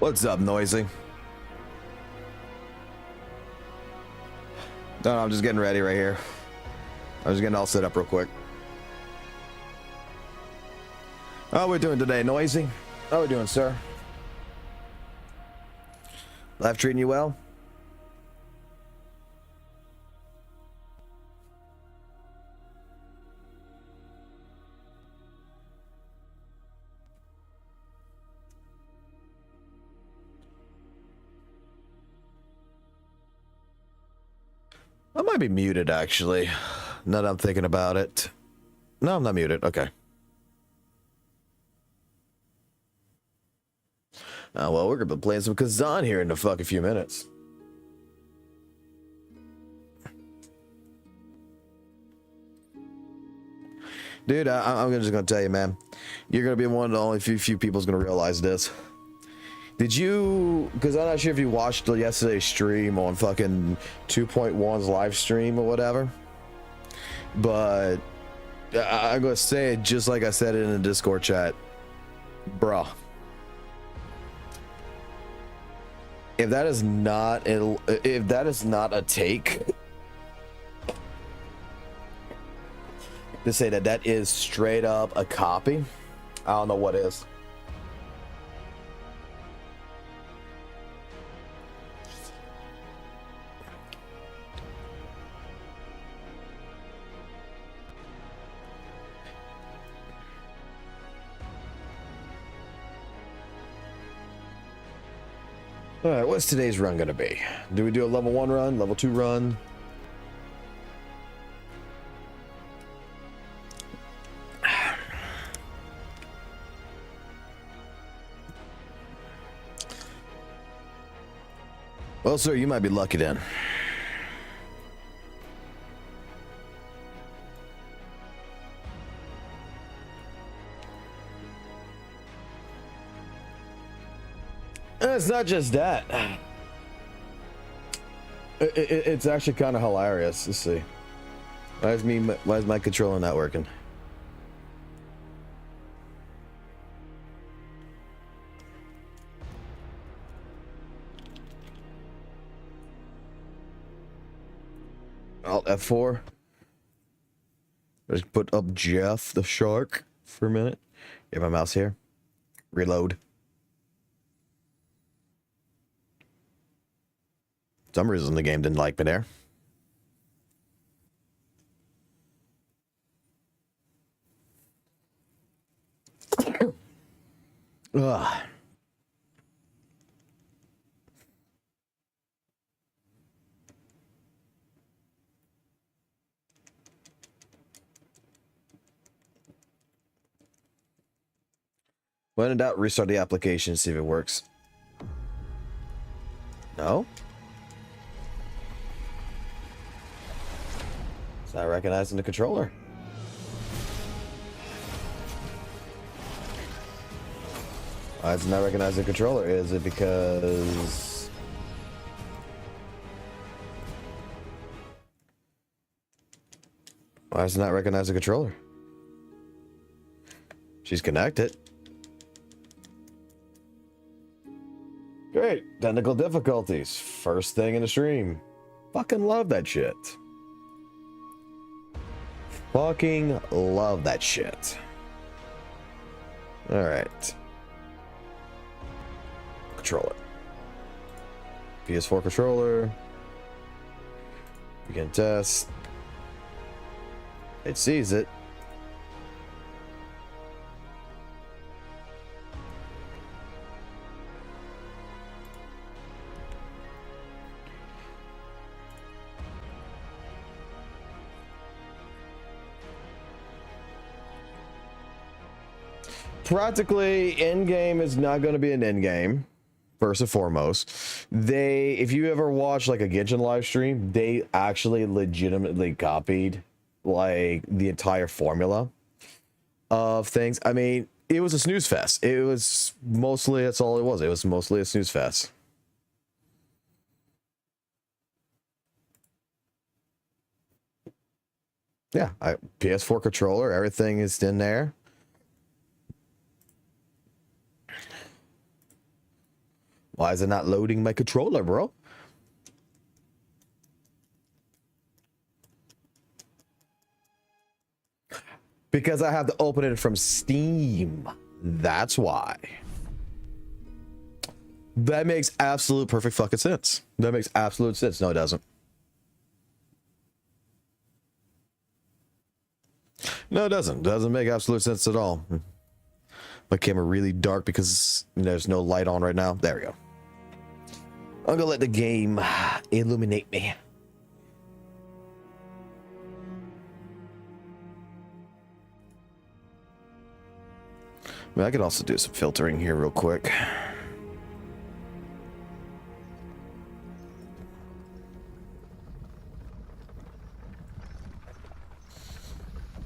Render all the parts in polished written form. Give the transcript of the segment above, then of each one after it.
What's up, Noisy? No, I'm just getting ready right here. I was getting all set up real quick. How we doing today, Noisy? How we doing, sir? Life treating you well? I might be muted, actually. Now that I'm thinking about it. No, I'm not muted. Okay. Well, we're going to be playing some Khazan here in a fucking few minutes. Dude, I'm just going to tell you, man. You're going to be one of the only few people who's going to realize this. Did you, because I'm not sure if you watched yesterday's stream on fucking 2.1's live stream or whatever, but I'm going to say it just like I said it in the Discord chat. Bruh. If that is not a take to say that that is straight up a copy, I don't know what is. All right, what's today's run gonna be? Do we do a level 1 run, level 2 run? Well, sir, you might be lucky then. It's not just that. It's actually kind of hilarious. Let's see. Why is my controller not working? Alt F4. Let's put up Jeff the shark for a minute. Get my mouse here. Reload. Some reason the game didn't like me there. Ugh. When in doubt, restart the application and see if it works. No? It's not recognizing the controller. Why is it not recognizing the controller? Is it because... Why is it not recognizing the controller? She's connected. Great. Technical difficulties. First thing in the stream. Fucking love that shit. Fucking love that shit. Alright. Controller. PS4 controller. Begin test. It sees it. Practically, in-game is not going to be an in-game, first and foremost. If you ever watch like a Genshin live stream, they actually legitimately copied like the entire formula of things. I mean, it was a snooze fest. It was mostly, that's all it was. It was mostly a snooze fest. Yeah, PS4 controller, everything is in there. Why is it not loading my controller, bro? Because I have to open it from Steam. That's why. That makes absolute perfect fucking sense. That makes absolute sense. No, it doesn't. No, it doesn't. It doesn't make absolute sense at all. My camera really dark because there's no light on right now. There we go. I'm gonna let the game illuminate me. I could also do some filtering here real quick.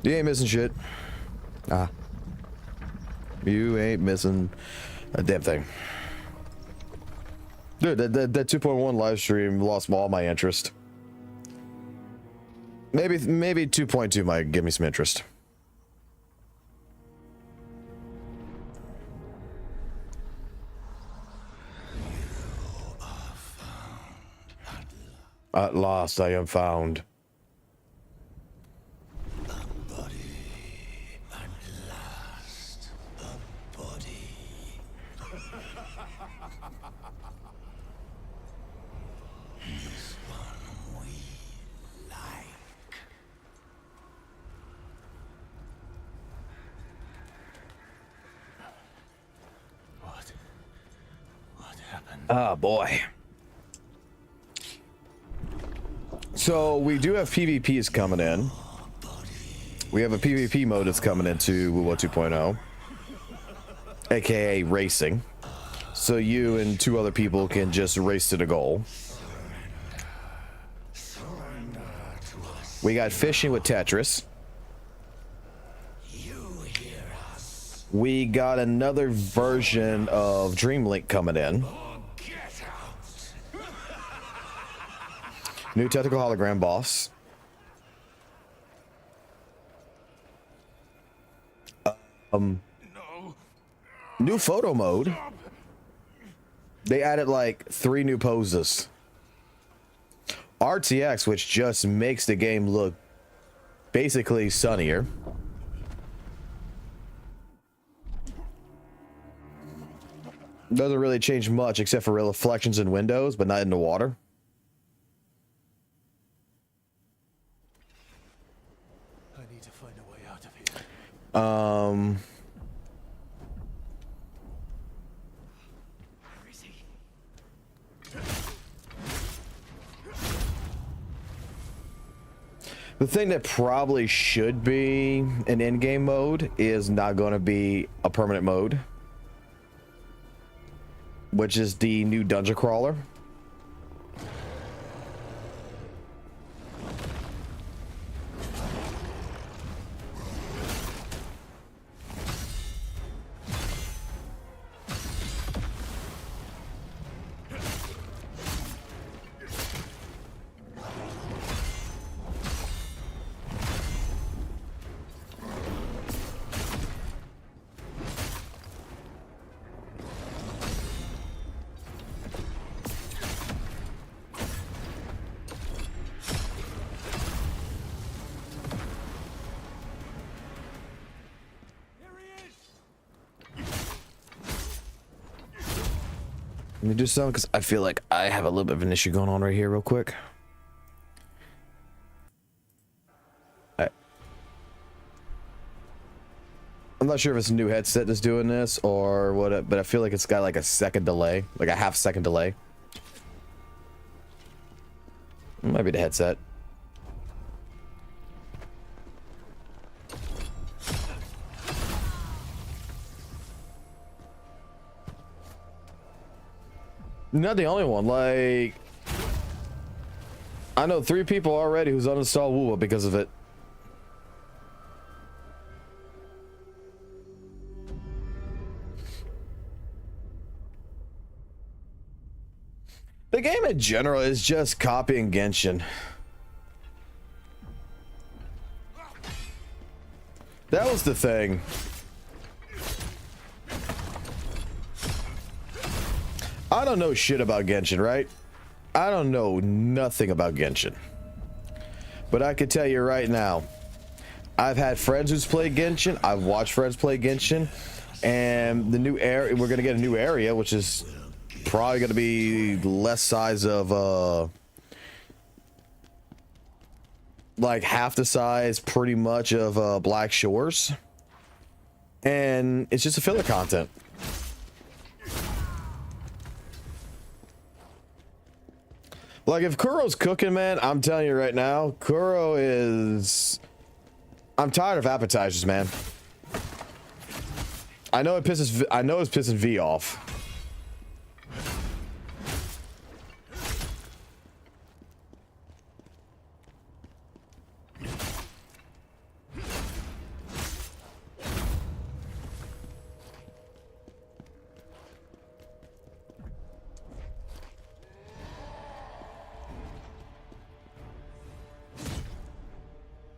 You ain't missing shit. You ain't missing a damn thing. Dude, that 2.1 live stream lost all my interest. Maybe 2.2 might give me some interest. At last I am found. Oh boy. So we do have PvPs coming in. We have a PvP mode that's coming into WoW 2.0, aka racing. So you and 2 other people can just race to the goal. We got fishing with Tetris. We got another version of Dreamlink coming in. New technical hologram boss. New photo mode. They added like 3 new poses. RTX, which just makes the game look basically sunnier. Doesn't really change much except for reflections in windows, but not in the water. The thing that probably should be an in-game mode is not going to be a permanent mode, which is the new dungeon crawler. Let me do something because I feel like I have a little bit of an issue going on right here real quick. I'm not sure if it's a new headset that's doing this or what, but I feel like it's got like a second delay, like a half-second delay. It might be the headset. Not the only one. Like, I know 3 people already who's uninstalled WoW because of it. The game in general is just copying Genshin. That was the thing. I don't know shit about Genshin, right? I don't know nothing about Genshin. But I can tell you right now, I've had friends who's played Genshin. I've watched friends play Genshin. And the new area, we're going to get a new area, which is probably going to be less size of, like half the size pretty much of Black Shores. And it's just a filler content. Like if Kuro's cooking, man, I'm telling you right now, Kuro is... I'm tired of appetizers, man. I know it's pissing V off.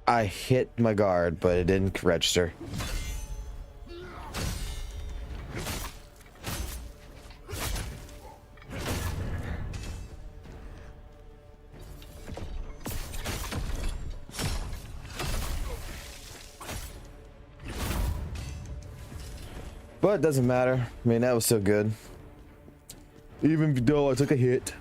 I hit my guard, but it didn't register. But it doesn't matter. I mean, that was so good. Even though I took a hit.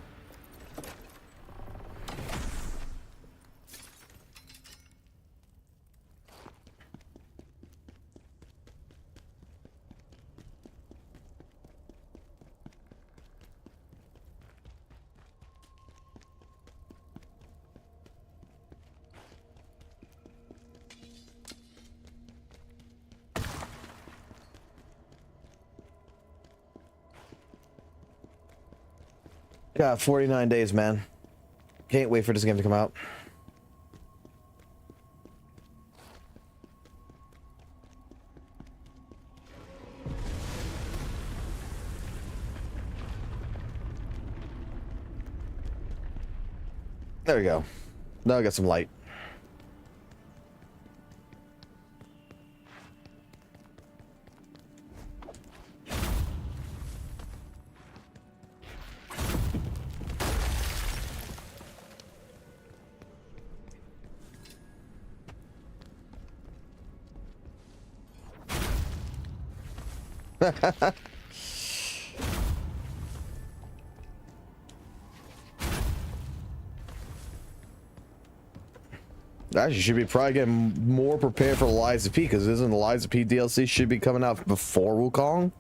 Got 49 days, man. Can't wait for this game to come out. There we go. Now I got some light. Actually, you should be probably getting more prepared for Liza P, because isn't the Liza P DLC should be coming out before Wukong?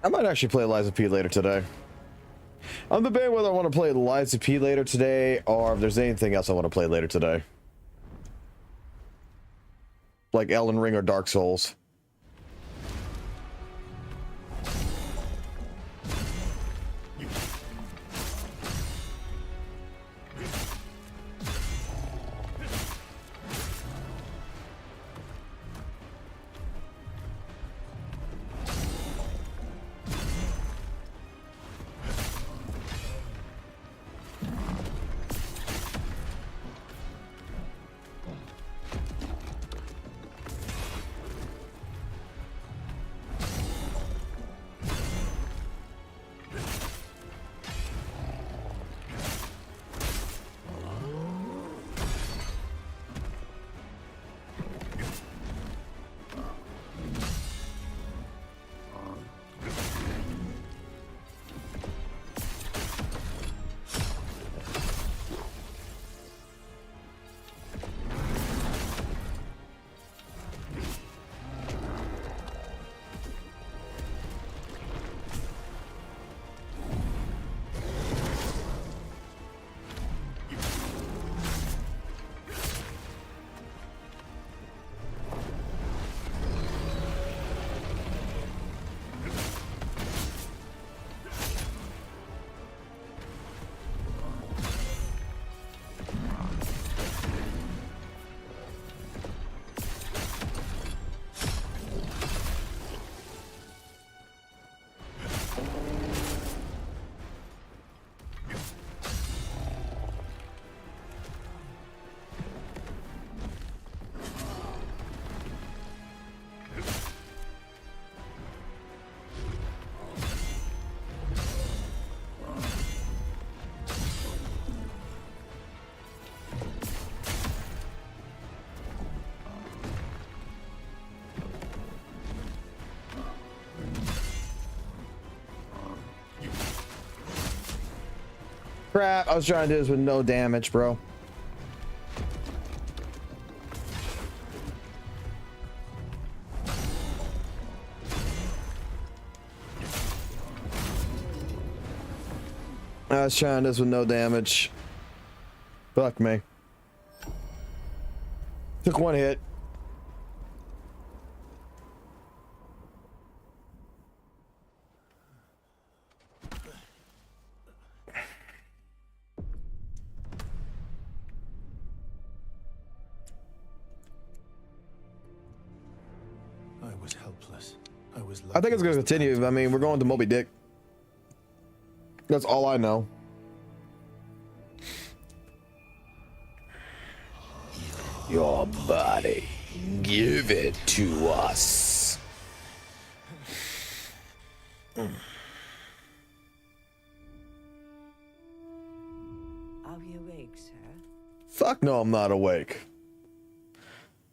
I might actually play Liza P later today. I'm debating whether I want to play Liza P later today or if there's anything else I want to play later today. Like Elden Ring or Dark Souls. Crap, I was trying to do this with no damage, bro. I was trying this with no damage. Fuck me. Took one hit. I was helpless. I was. I think it's gonna continue. I mean, we're going to Moby Dick. That's all I know. Your body. Give it to us. Are we awake, sir? Fuck no, I'm not awake.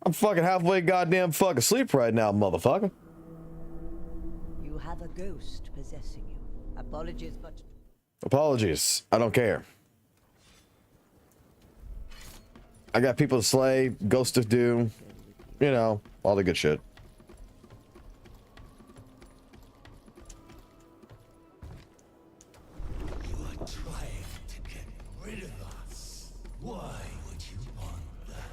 I'm fucking halfway goddamn fucking asleep right now, motherfucker. You have a ghost possessing you. Apologies, but... Apologies. I don't care. I got people to slay, ghosts to do, you know, all the good shit. You are trying to get rid of us. Why would you want that?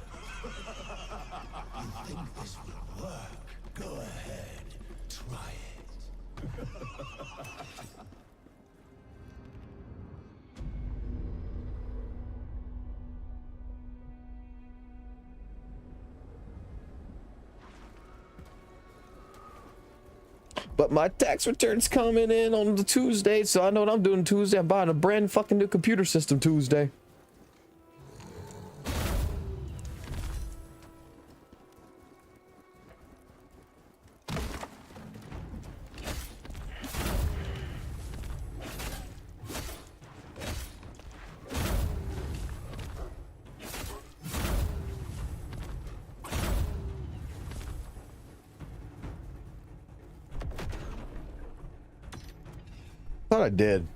You think this will work? Go ahead, try it. But my tax return's coming in on the Tuesday, so I know what I'm doing Tuesday. I'm buying a brand fucking new computer system Tuesday. Thought I did.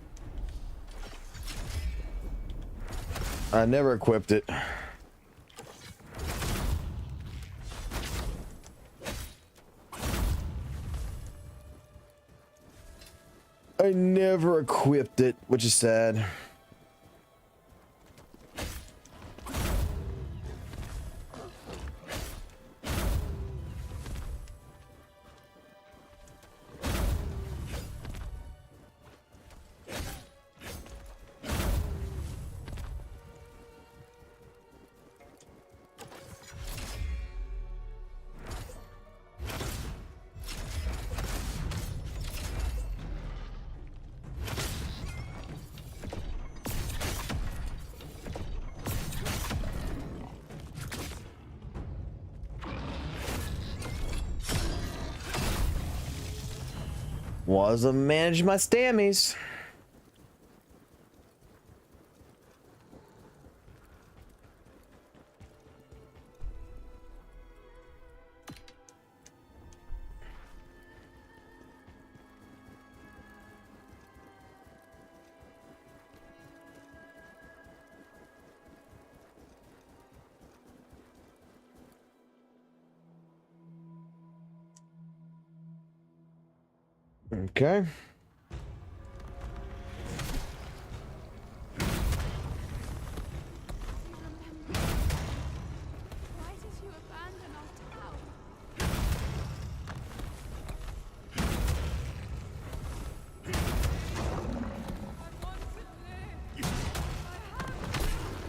I never equipped it. I never equipped it, which is sad. Wasn't manage my stammies. Okay. Why did you abandon our town? I want to live. I have children.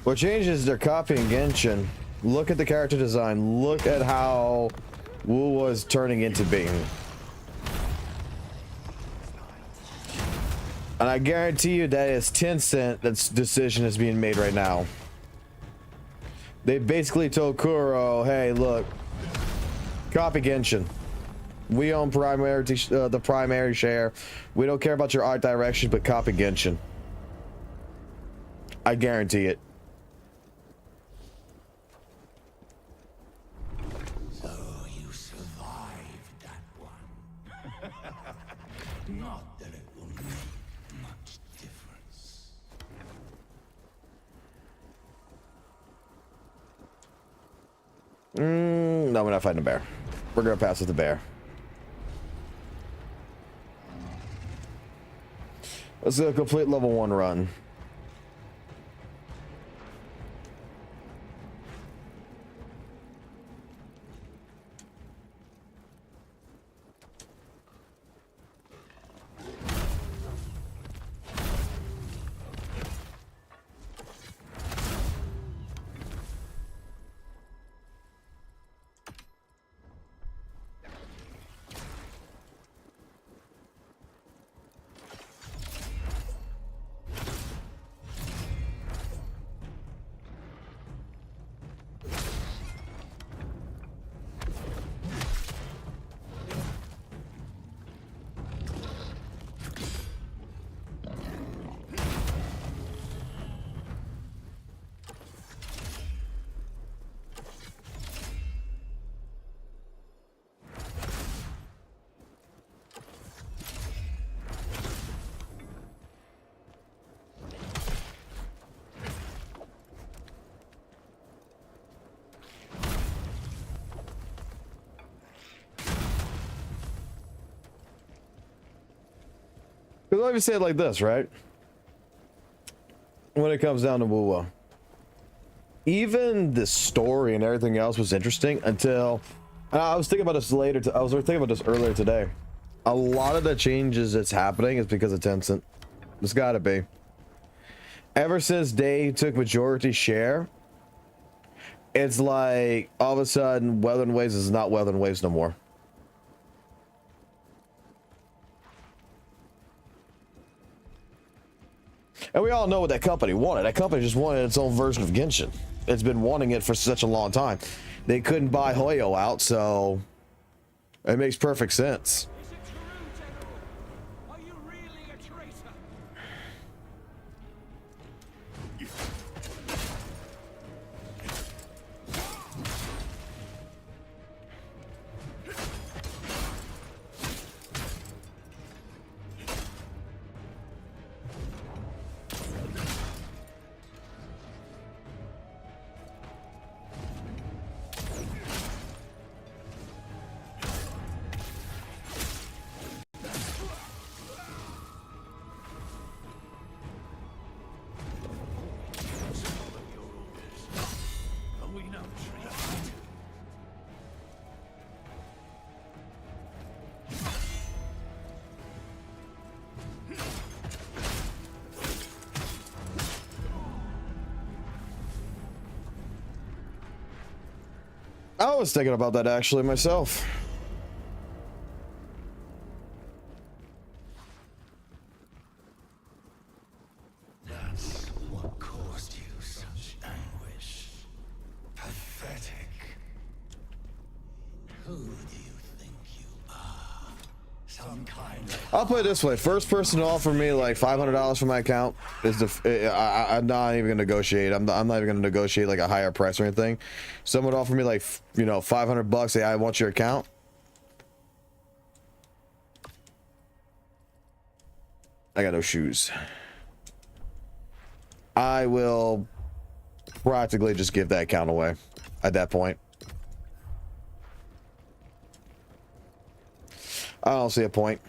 What changes? They're copying Genshin. Look at the character design. Look at how Wu was turning into being. And I guarantee you that it's Tencent that's decision is being made right now. They basically told Kuro, hey, look, copy Genshin. We own the primary share. We don't care about your art direction, but copy Genshin. I guarantee it. So you survived that one. Not that it will make much difference. No, we're not fighting a bear. We're gonna pass with the bear. Let's do a complete level 1 run. Because let me say it like this, right? When it comes down to Wuwa, even the story and everything else was interesting until, and I was thinking about this later. I was thinking about this earlier today. A lot of the changes that's happening is because of Tencent. It's got to be. Ever since they took majority share, it's like all of a sudden Weathering Waves is not Weathering Waves no more. And we all know what that company wanted. That company just wanted its own version of Genshin. It's been wanting it for such a long time. They couldn't buy Hoyo out, so it makes perfect sense. Is it true, General? Are you really a traitor? Are we not traitors? I was thinking about that actually myself. That's what caused you such anguish. Pathetic. Who do you think you are? Some kind of... I'll put it this way: first person to offer me like $500 for my account is I'm not even gonna negotiate. I'm not even gonna negotiate like a higher price or anything. Someone would offer me like, you know, $500. Say I want your account. I got no shoes. I will practically just give that account away at that point. I don't see a point.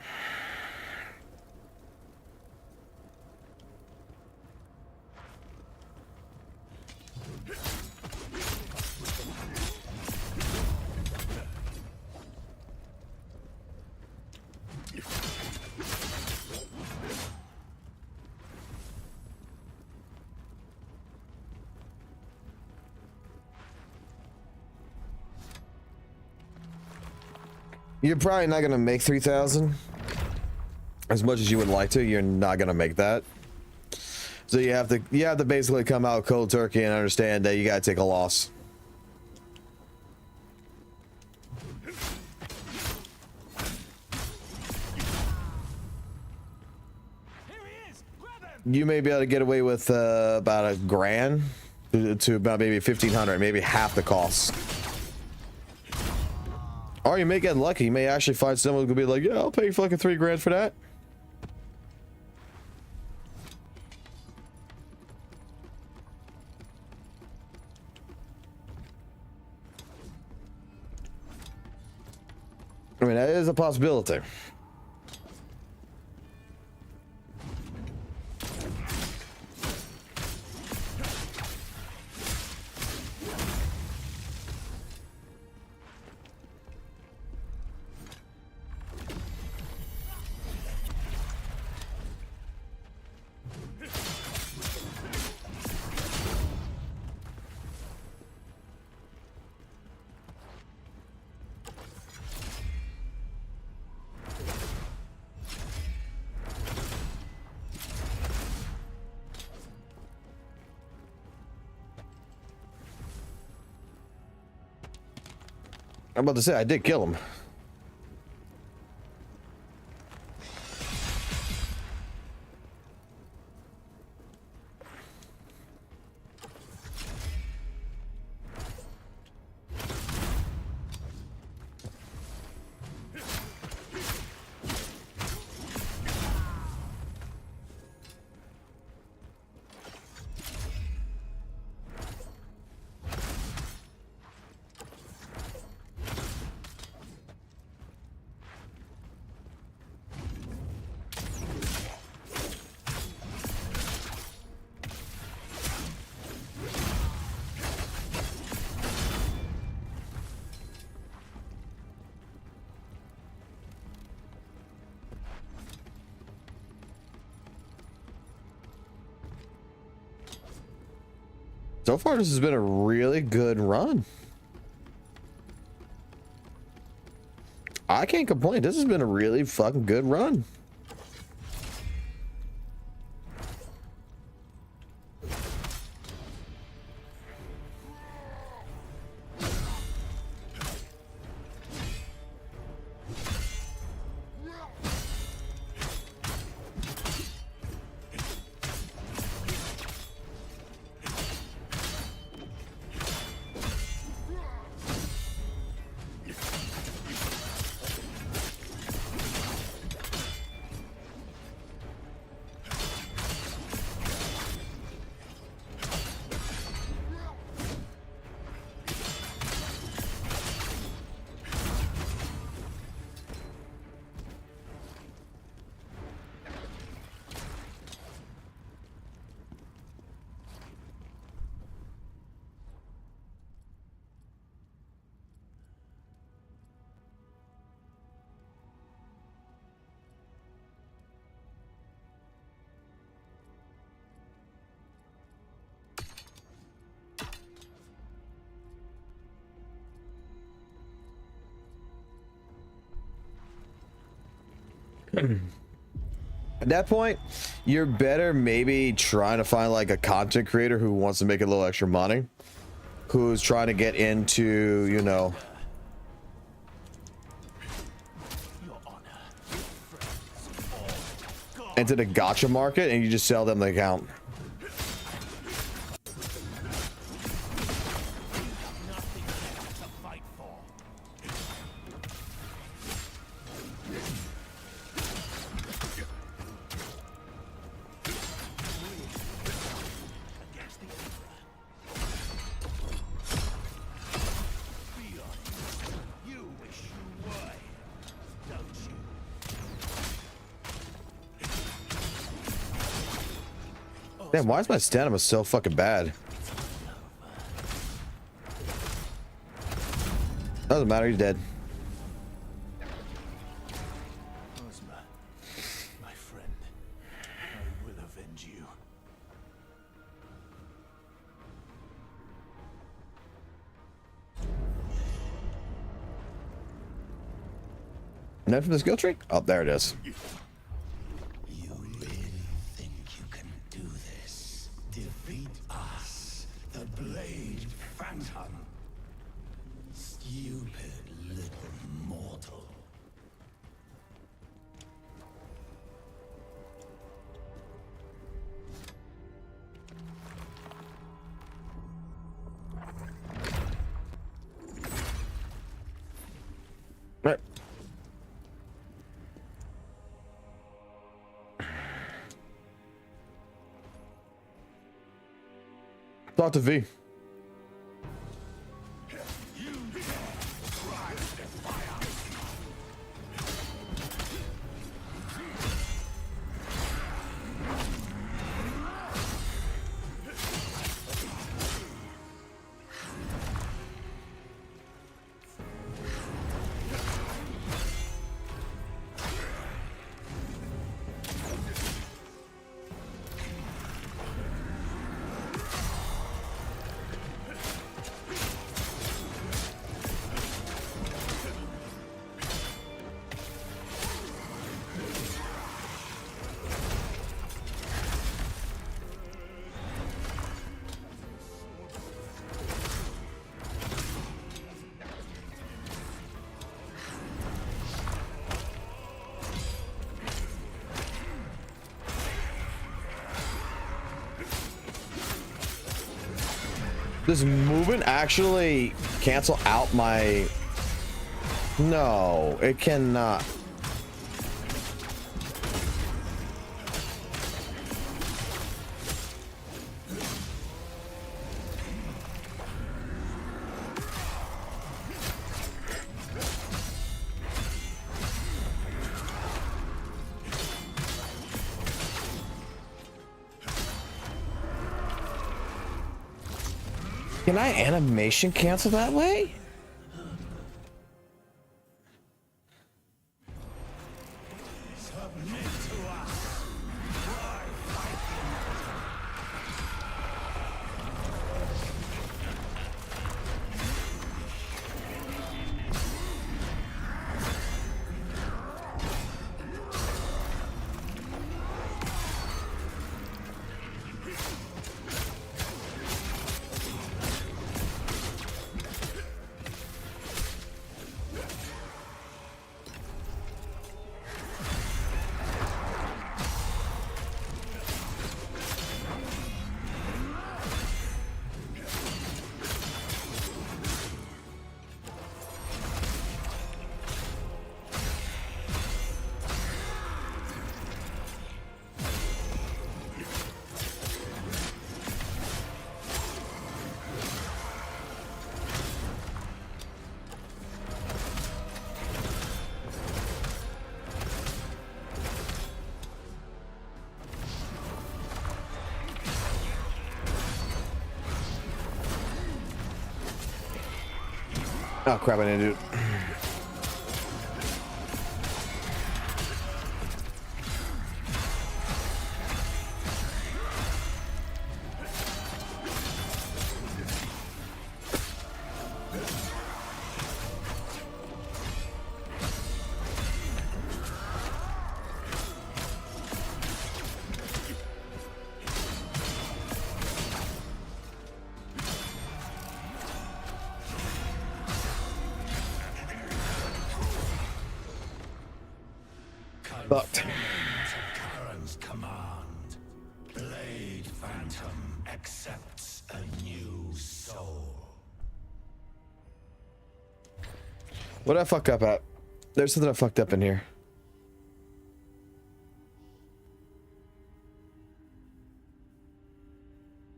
You're probably not gonna make 3,000. as much as you would like to, you're not gonna make that. So you have to basically come out cold turkey and understand that you gotta take a loss. You may be able to get away with about $1,000 to about maybe 1,500, maybe half the cost. Or you may get lucky. You may actually find someone who could be like, yeah, I'll pay you fucking $3,000 for that. I mean, that is a possibility. I'm about to say, I did kill him. So far, this has been a really good run. I can't complain. This has been a really fucking good run. At that point, you're better maybe trying to find like a content creator who wants to make a little extra money, who's trying to get into, you know, into the gacha market, and you just sell them the account. Damn, why is my stamina so fucking bad? Doesn't matter, he's dead. Ozma, my friend, I will avenge you. And then from the skill tree? Oh, there it is. Right. Talk to V. Does movement actually cancel out my... No, it cannot. Can I animation cancel that way? Oh crap, I didn't do it. Fucked. Khazan's command. Blade Phantom accepts a new soul. What did I fuck up at? There's something I fucked up in here.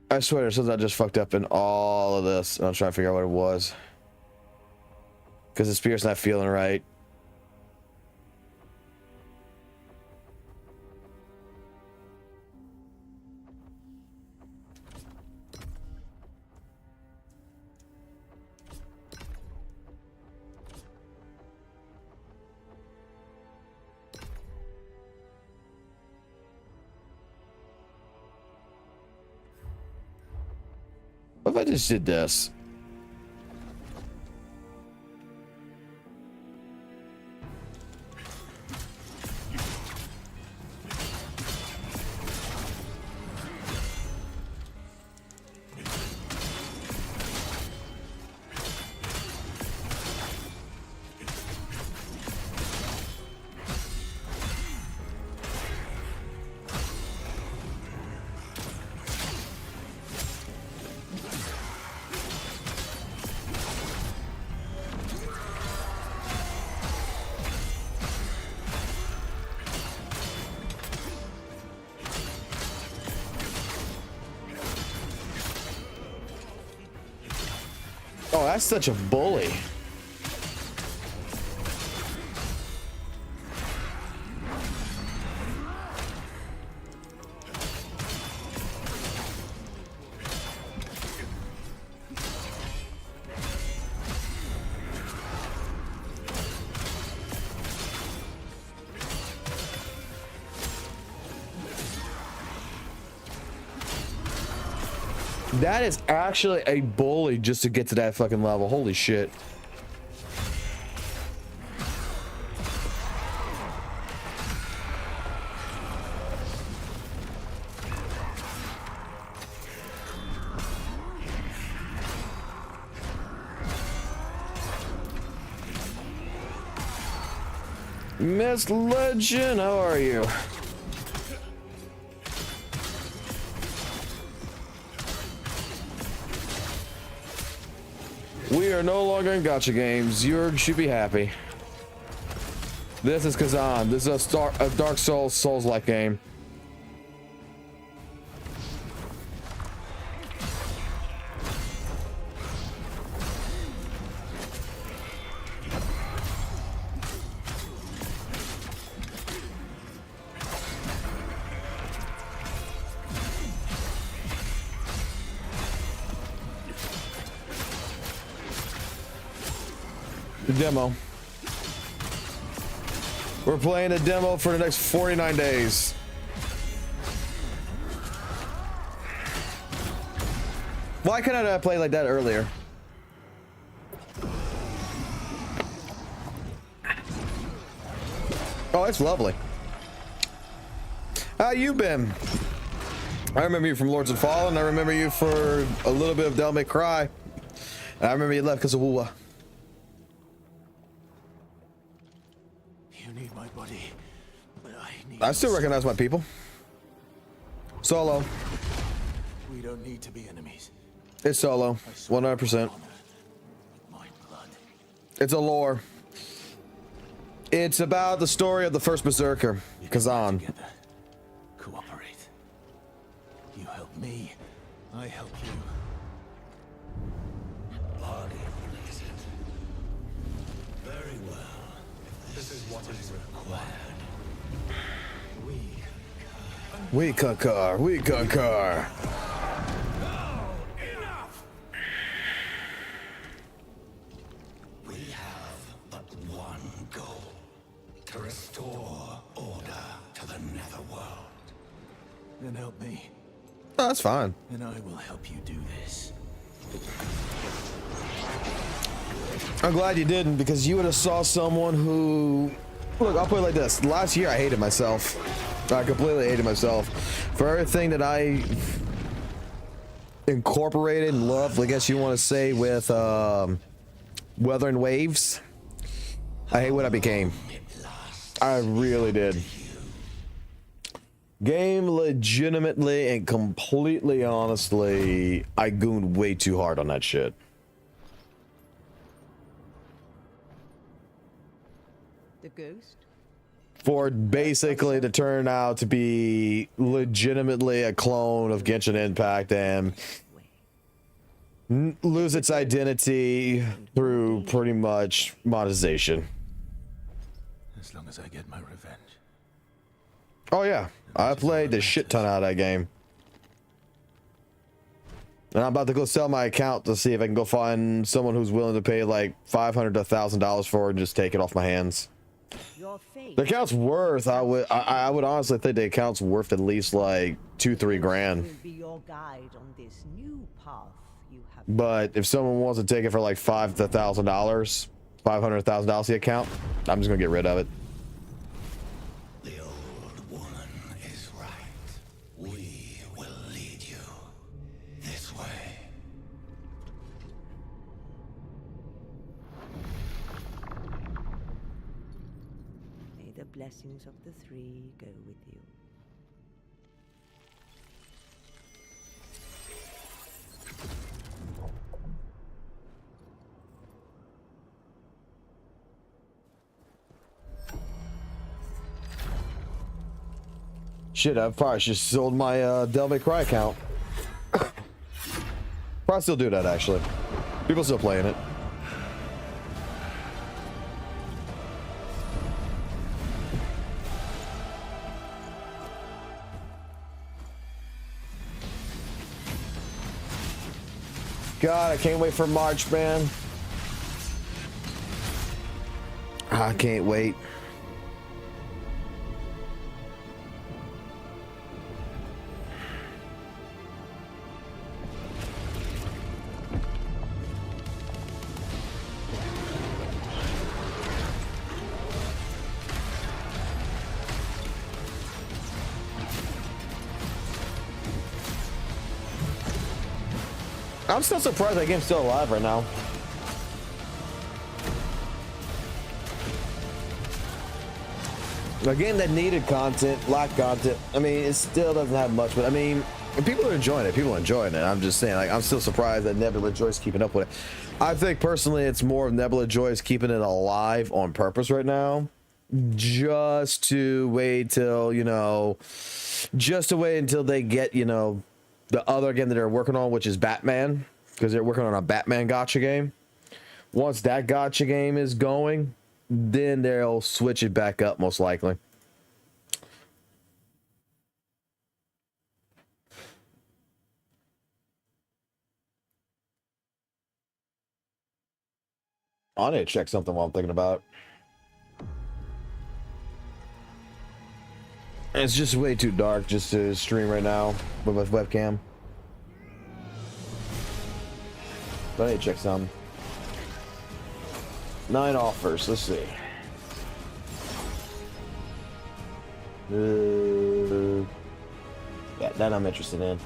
I swear there's something I just fucked up in all of this. I'm trying to figure out what it was. Because the spear's not feeling right. What if I just did this? That's such a bully. That is actually a bully just to get to that fucking level. Holy shit. Miss Legend, how are you? We are no longer in gacha games. You should be happy. This is Khazan. This is a Dark Souls-like game. Demo. We're playing a demo for the next 49 days. Why couldn't I play like that earlier? Oh, it's lovely. How you been? I remember you from Lords of Fallen. I remember you for a little bit of Devil May Cry. I remember you left because of Woowa. I still recognize my people. Solo. We don't need to be enemies. It's Solo. 100%. It's a lore. It's about the story of the first Berserker, Khazan. Cooperate. You help me, I help you. Bargain, is it? Very well. This is what is required. We concur. We concur. Enough! We have but one goal. To restore order to the netherworld. Then help me. Oh, that's fine. And I will help you do this. I'm glad you didn't, because you would have saw someone who... Look, I'll put it like this. Last year, I hated myself. I completely hated myself for everything that I incorporated and loved, I guess you want to say, with Weathering Waves. I hate what I became. I really did. Game legitimately and completely honestly, I gooned way too hard on that shit. The ghost? For it basically to turn out to be legitimately a clone of Genshin Impact and lose its identity through pretty much monetization. As long as I get my revenge. Oh yeah, I played the shit ton out of that game. And I'm about to go sell my account to see if I can go find someone who's willing to pay like $500 to $1,000 for it and just take it off my hands. The account's worth, I would honestly think the account's worth at least like $2-3 grand. Be your guide on this new path you have. But if someone wants to take it for like $500 to $1,000, $500,000 the account, I'm just gonna get rid of it. The old woman is right. We will lead you this way. May the blessings of the three go with you. Shit, I probably should have sold my Devil May Cry account. Probably still do that actually. People still playing it. God, I can't wait for March, man. I can't wait. I'm still surprised that game's still alive right now. A game that needed content, lacked content. I mean, it still doesn't have much, but I mean, people are enjoying it. People are enjoying it. I'm just saying, like, I'm still surprised that Nebula Joy's keeping up with it. I think personally, it's more of Nebula Joy's keeping it alive on purpose right now, just to wait till, you know, just to wait until they get, you know, the other game that they're working on, which is Batman, because they're working on a Batman gotcha game. Once that gotcha game is going, then they'll switch it back up, most likely. I need to check something while I'm thinking about it. It's just way too dark just to stream right now with my webcam. But I need to check some. 9 offers. Let's see. Yeah, that I'm interested in.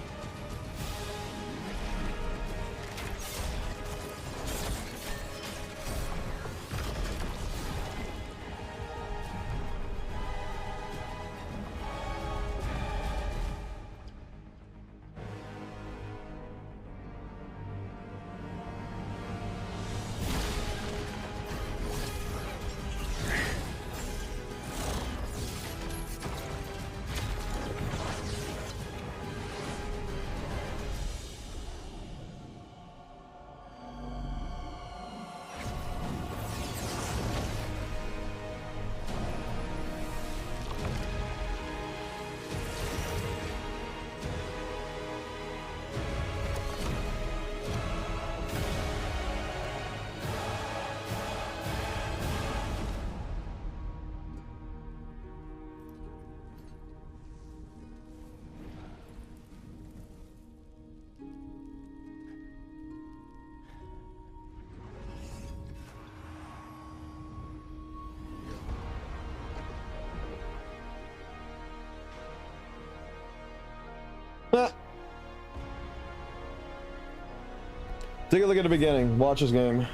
Take a look at the beginning. Watch this game.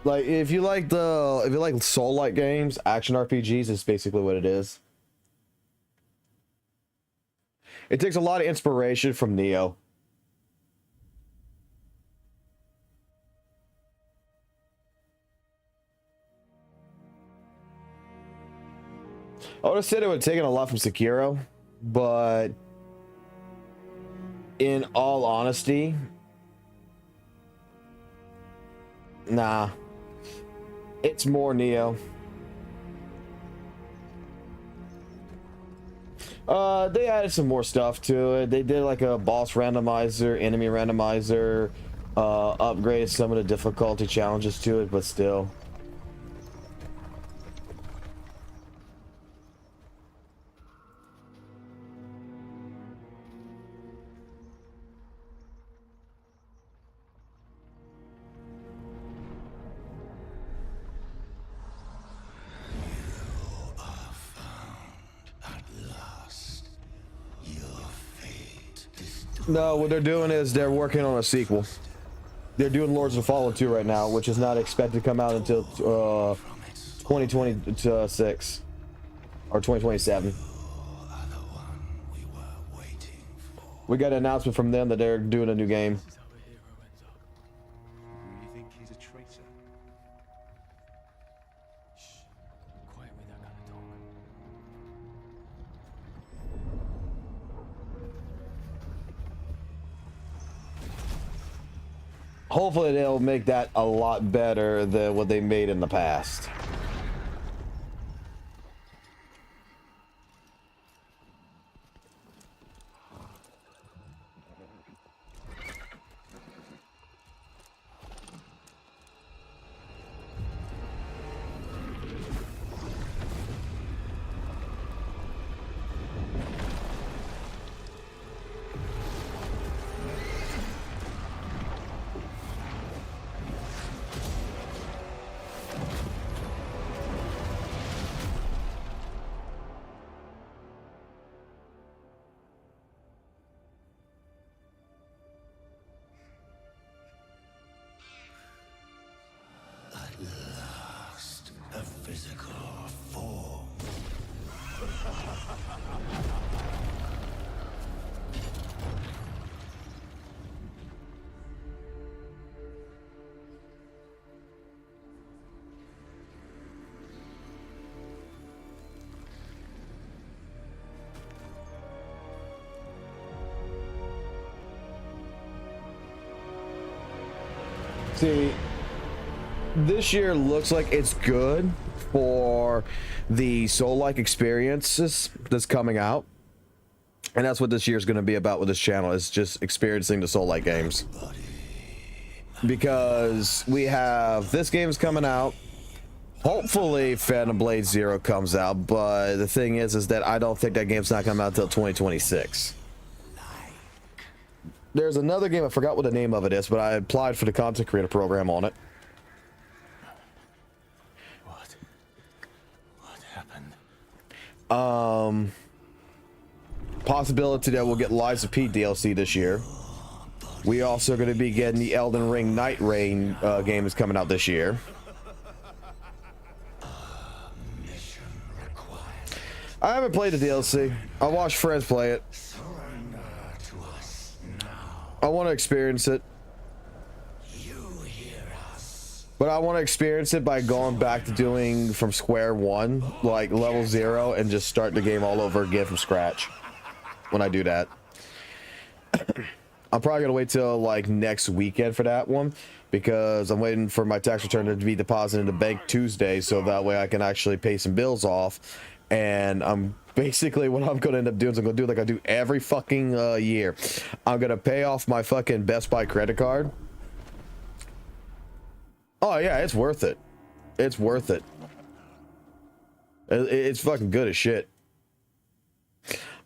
Like, if you like soul-like games, action RPGs is basically what it is. It takes a lot of inspiration from Neo. I would have said it would have taken a lot from Sekiro, but in all honesty, nah, it's more Neo. They added some more stuff to it. They did like a boss randomizer, enemy randomizer, upgraded some of the difficulty challenges to it, but still. No, what they're doing is they're working on a sequel. They're doing Lords of the Fallen 2 right now, which is not expected to come out until 2026 or 2027. We got an announcement from them that they're doing a new game. You think he's a traitor? Shh. Quiet with that kind of talk. Hopefully they'll make that a lot better than what they made in the past. See, this year looks like it's good for the soul-like experiences that's coming out. And that's what this year is going to be about with this channel, is just experiencing the soul-like games. Because we have this game's coming out. Hopefully Phantom Blade Zero comes out, but the thing is that I don't think that game's not coming out until 2026. There's another game, I forgot what the name of it is, but I applied for the content creator program on it. What happened? Possibility that we'll get Lies of P DLC this year. We also are going to be getting the Elden Ring Night Rain game is coming out this year. I haven't played the DLC. I watched friends play it. I want to experience it. But I want to experience it by going back to doing from square one, like level 0, and just start the game all over again from scratch. When I do that, I'm probably gonna wait till like next weekend for that one, because I'm waiting for my tax return to be deposited in the bank Tuesday, so that way I can actually pay some bills off. And I'm basically, what I'm gonna end up doing is I'm gonna do like I do every fucking year. I'm gonna pay off my fucking Best Buy credit card. Oh yeah, it's worth it. It's worth it. It's fucking good as shit.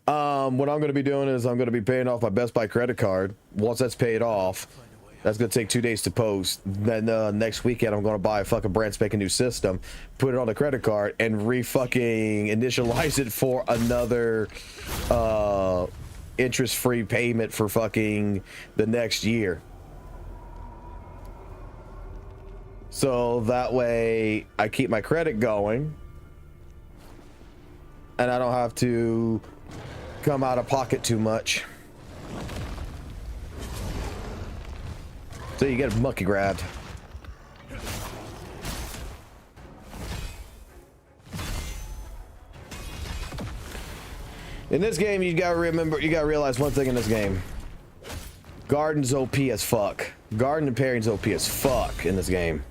What I'm going to be doing is I'm going to be paying off my Best Buy credit card. Once that's paid off, that's going to take 2 days to post. Then next weekend, I'm going to buy a fucking brand spanking new system, put it on the credit card, and re-fucking initialize it for another interest-free payment for fucking the next year. So that way I keep my credit going, and I don't have to come out of pocket too much. So you get monkey grabbed. In this game, you gotta remember, you gotta realize one thing in this game. Garden's OP as fuck. Garden and Parry's OP as fuck in this game.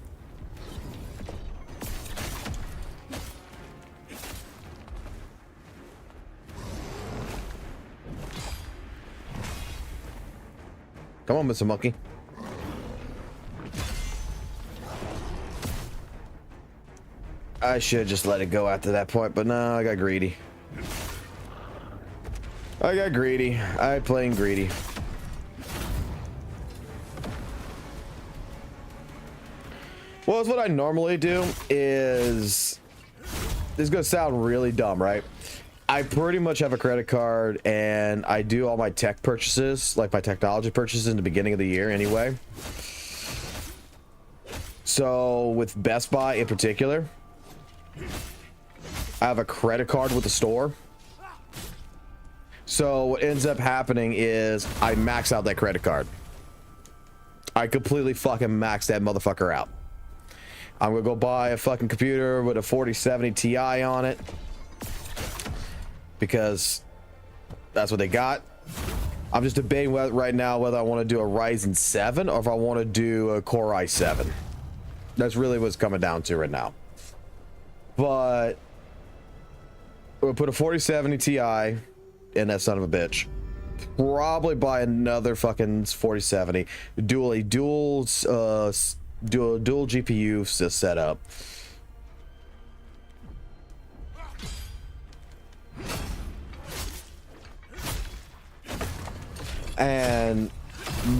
Come on, Mr. Monkey. I should just let it go after that point, but no, I got greedy. I got greedy. I playing greedy. Well, it's what I normally do is... This is gonna sound really dumb, right? I pretty much have a credit card, and I do all my tech purchases, like my technology purchases, in the beginning of the year anyway. So with Best Buy in particular, I have a credit card with the store. So what ends up happening is I max out that credit card. I completely fucking max that motherfucker out. I'm gonna go buy a fucking computer with a 4070 Ti on it, because that's what they got. I'm just debating right now whether I want to do a Ryzen 7 or if I want to do a Core i7. That's really what's coming down to right now. But we'll put a 4070 Ti in that son of a bitch. Probably buy another fucking 4070. Dual GPU setup. And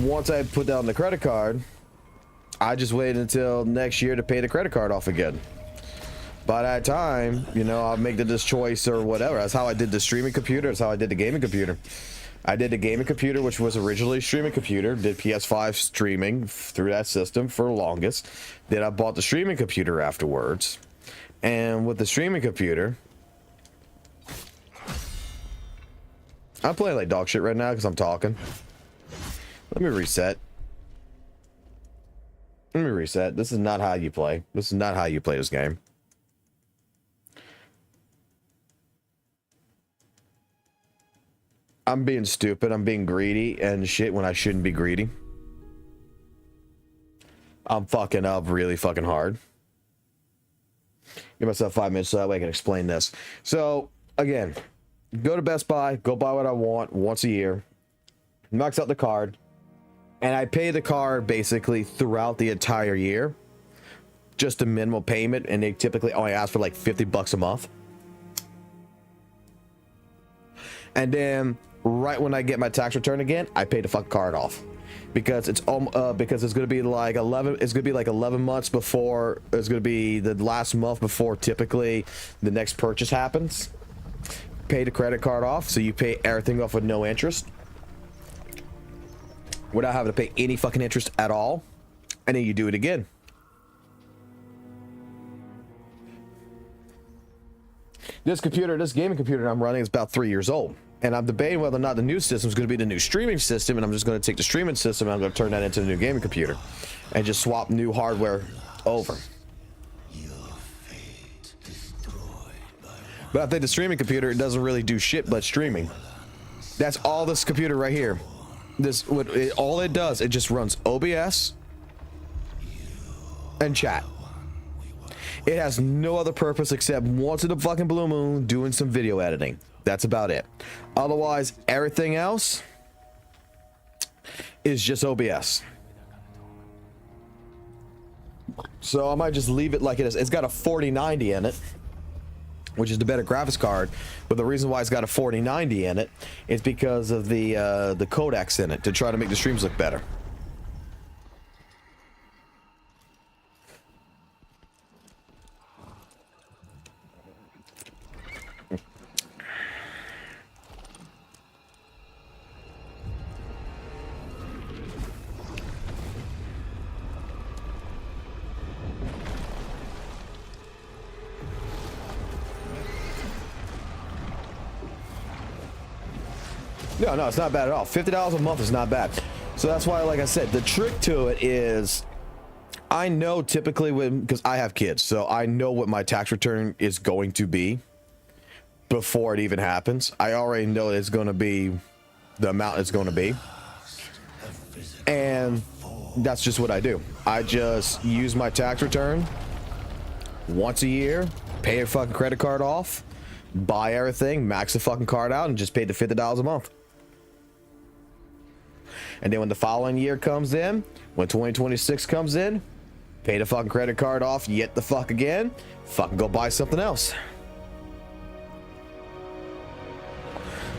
once I put down the credit card, I just wait until next year to pay the credit card off again. By that time, you know, I'll make this choice or whatever. That's how I did the streaming computer. That's how I did the gaming computer. I did the gaming computer, which was originally a streaming computer. Did PS5 streaming through that system for the longest. Then I bought the streaming computer afterwards. And with the streaming computer, I'm playing like dog shit right now because I'm talking. Let me reset. Let me reset. This is not how you play. This is not how you play this game. I'm being stupid. I'm being greedy and shit when I shouldn't be greedy. I'm fucking up really fucking hard. Give myself 5 minutes so that way I can explain this. So, again, go to Best Buy, go buy what I want once a year, max out the card, and I pay the card basically throughout the entire year. Just a minimal payment, and they typically only ask for like $50 a month. And then, right when I get my tax return again, I pay the fucking card off. Because it's gonna be like 11 months before, it's gonna be the last month before typically the next purchase happens. Pay the credit card off, so you pay everything off with no interest without having to pay any fucking interest at all, and then you do it again. This gaming computer I'm running is about 3 years old. And I'm debating whether or not the new system is going to be the new streaming system, and I'm just going to take the streaming system and I'm going to turn that into the new gaming computer and just swap new hardware over. But I think the streaming computer, it doesn't really do shit but streaming. That's all this computer right here. All it does, it just runs OBS and chat. It has no other purpose except once in a fucking blue moon doing some video editing. That's about it. Otherwise, everything else is just OBS. So I might just leave it like it is. It's got a 4090 in it, which is the better graphics card. But the reason why it's got a 4090 in it is because of the codecs in it to try to make the streams look better. No, it's not bad at all. $50 a month is not bad. So that's why, like I said, the trick to it is I know typically because I have kids, so I know what my tax return is going to be before it even happens. I already know it's going to be the amount it's going to be. And that's just what I do. I just use my tax return once a year, pay a fucking credit card off, buy everything, max the fucking card out, and just pay the $50 a month. And then when the following year comes in, when 2026 comes in, pay the fucking credit card off yet the fuck again, fucking go buy something else.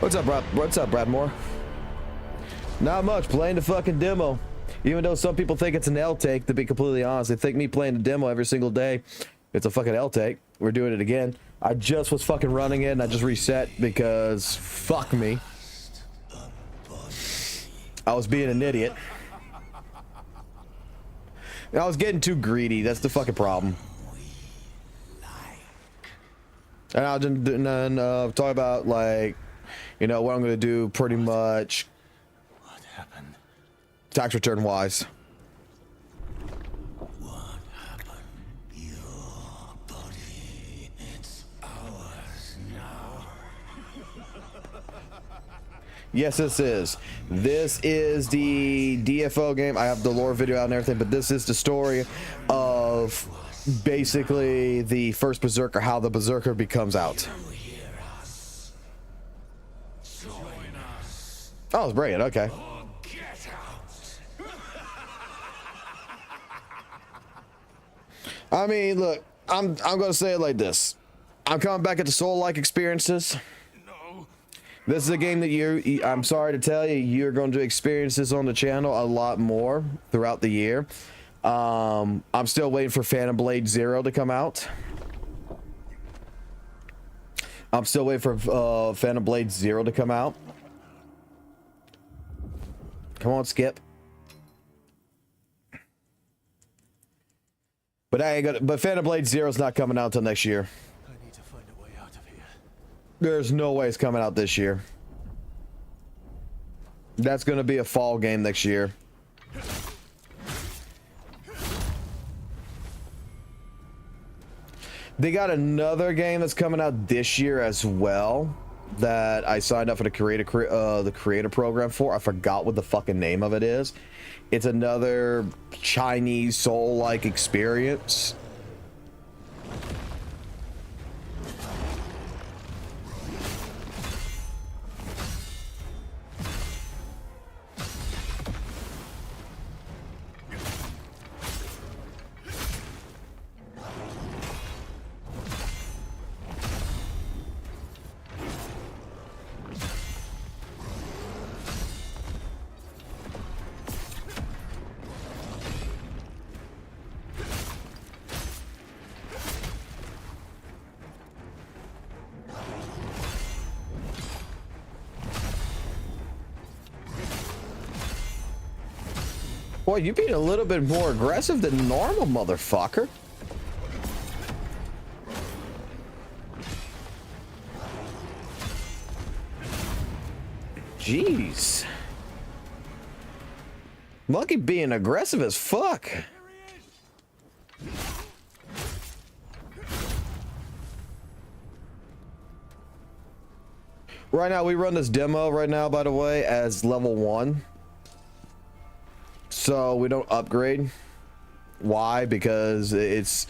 What's up, Bradmore? Not much, playing the fucking demo. Even though some people think it's an L take, to be completely honest, they think me playing the demo every single day, it's a fucking L take. We're doing it again. I just was fucking running it and I just reset because fuck me. I was being an idiot. And I was getting too greedy. That's the fucking problem. And I'll just talk about, like, you know, what I'm going to do pretty much. What happened? Tax return wise. What happened? Your body, it's ours now. Yes, this is. This is the DFO game. I have the lore video out and everything, but this is the story of basically the first Berserker, how the Berserker becomes out. Oh, it's brilliant. Okay. I mean, look, I'm gonna say it like this. I'm coming back at the Soul-like experiences. This is a game that I'm sorry to tell you, you're going to experience this on the channel a lot more throughout the year. I'm still waiting for Phantom Blade Zero to come out. I'm still waiting for Phantom Blade Zero to come out. Come on, Skip. But Phantom Blade Zero is not coming out until next year. I need to find a way out of here. There's no way it's coming out this year. That's going to be a fall game next year. They got another game that's coming out this year as well that I signed up for the creator program for. I forgot what the fucking name of it is. It's another Chinese soul-like experience. Boy, you're being a little bit more aggressive than normal, motherfucker. Jeez. Monkey being aggressive as fuck. Right now, we run this demo right now, by the way, as level 1. So we don't upgrade. Why? Because it's,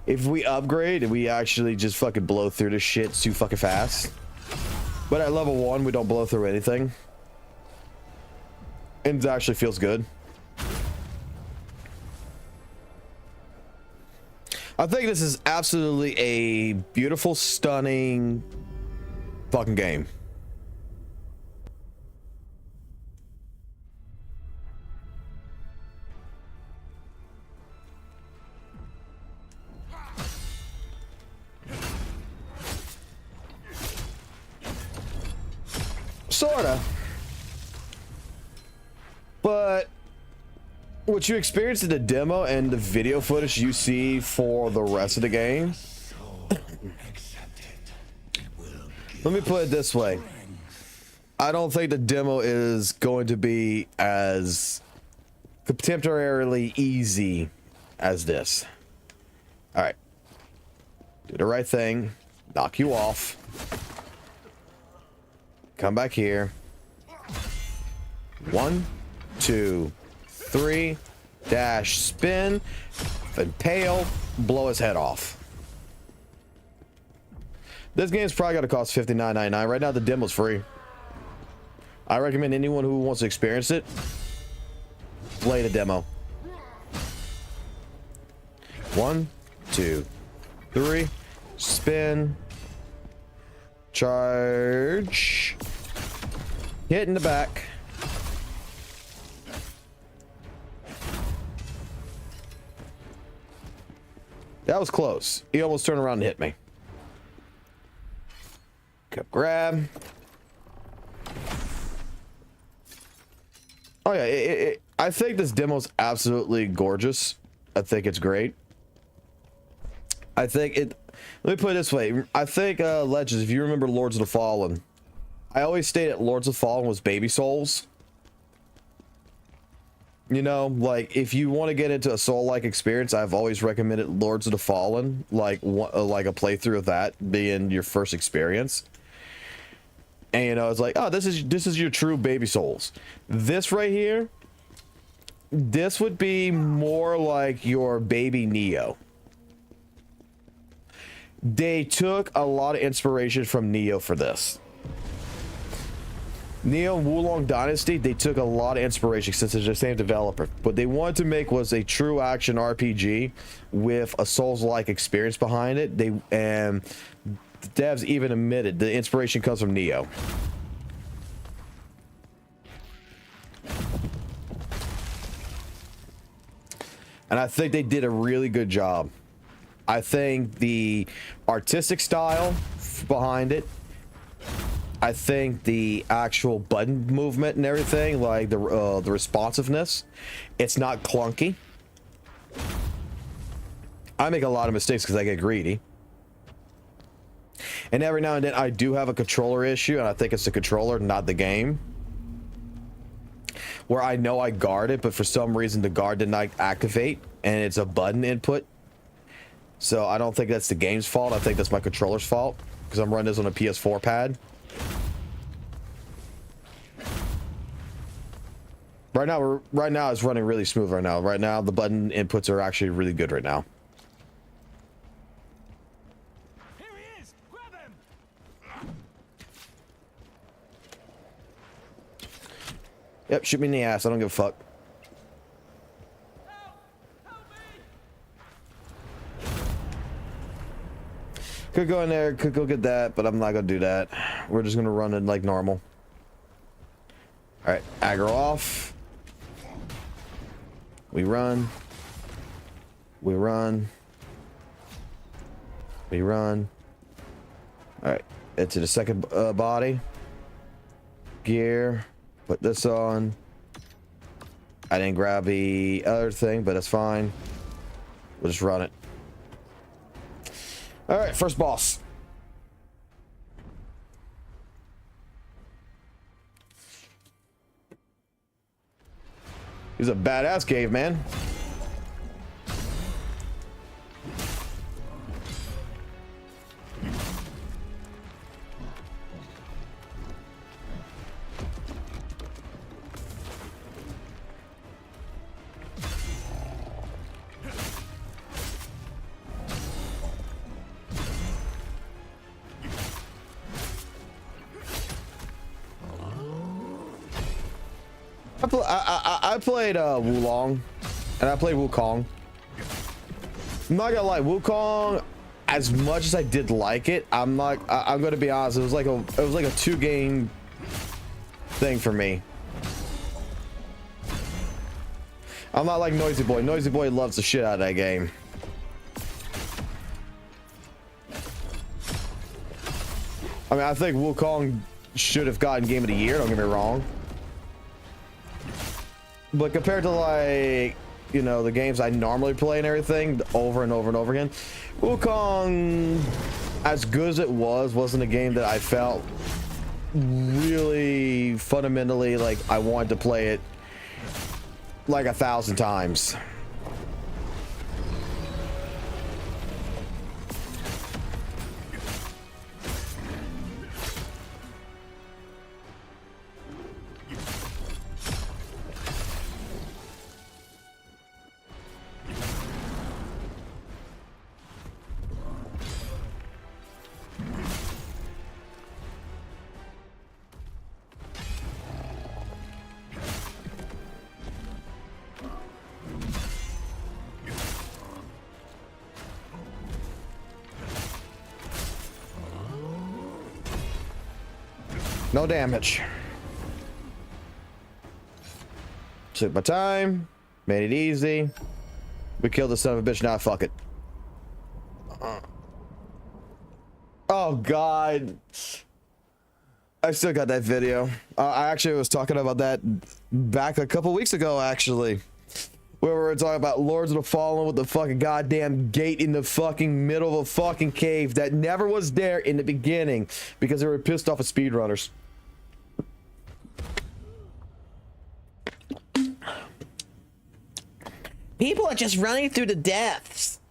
if we upgrade, we actually just fucking blow through this shit too fucking fast. But at level 1, we don't blow through anything. And it actually feels good. I think this is absolutely a beautiful, stunning fucking game. Sorta. But what you experience in the demo and the video footage you see for the rest of the game, let me put it this way. I don't think the demo is going to be as contemporarily easy as this. All right. Do the right thing. Knock you off. Come back here. 1, 2, 3, dash, spin, impale, blow his head off. This game's probably got to cost $59.99. Right now, the demo's free. I recommend anyone who wants to experience it, play the demo. 1, 2, 3, spin, charge, hit in the back. That was close. He almost turned around and hit me. Cup grab. Oh yeah, I think this demo's absolutely gorgeous. I think it's great. I think it, let me put it this way. I think Legends, if you remember Lords of the Fallen, I always stated Lords of the Fallen was baby souls. You know, like if you want to get into a soul-like experience, I've always recommended Lords of the Fallen, like a playthrough of that being your first experience. And you know, it's like, oh, this is your true baby souls. This right here, this would be more like your baby Neo. They took a lot of inspiration from Neo for this. Neo and Wulong Dynasty, they took a lot of inspiration since it's the same developer. What they wanted to make was a true action RPG with a Souls-like experience behind it. And the devs even admitted the inspiration comes from Neo. And I think they did a really good job. I think the artistic style behind it, I think the actual button movement and everything, like the responsiveness, it's not clunky. I make a lot of mistakes because I get greedy. And every now and then I do have a controller issue, and I think it's the controller, not the game. where I know I guard it, but for some reason the guard did not activate, and it's a button input. So I don't think that's the game's fault. I think that's my controller's fault, because I'm running this on a PS4 pad. Right now it's running really smooth right now. Right now the button inputs are actually really good right now. Here he is! Grab him! Yep, shoot me in the ass. I don't give a fuck. Help! Help me! Could go in there, could go get that, but I'm not gonna do that. We're just gonna run it like normal. Alright, aggro off. We run. We run. We run. Alright, into the second body. Gear. Put this on. I didn't grab the other thing, but that's fine. We'll just run it. Alright, first boss. He's a badass caveman. I played Wulong, and I played Wukong. I'm not gonna lie, Wukong, as much as I did like it, I'm gonna be honest, it was like a 2-game thing for me. I'm not like Noisy Boy. Noisy Boy loves the shit out of that game. I mean, I think Wukong should have gotten Game of the Year, don't get me wrong. But compared to, like, you know, the games I normally play and everything over and over and over again, Wukong, as good as it was, wasn't a game that I felt really fundamentally like I wanted to play it like 1,000 times. No damage. Took my time, made it easy. We killed the son of a bitch. Now fuck it. Oh god, I still got that video. I actually was talking about that back a couple weeks ago, actually, where we were talking about Lords of the Fallen with the fucking goddamn gate in the fucking middle of a fucking cave that never was there in the beginning because they were pissed off at speedrunners. People are just running through the depths.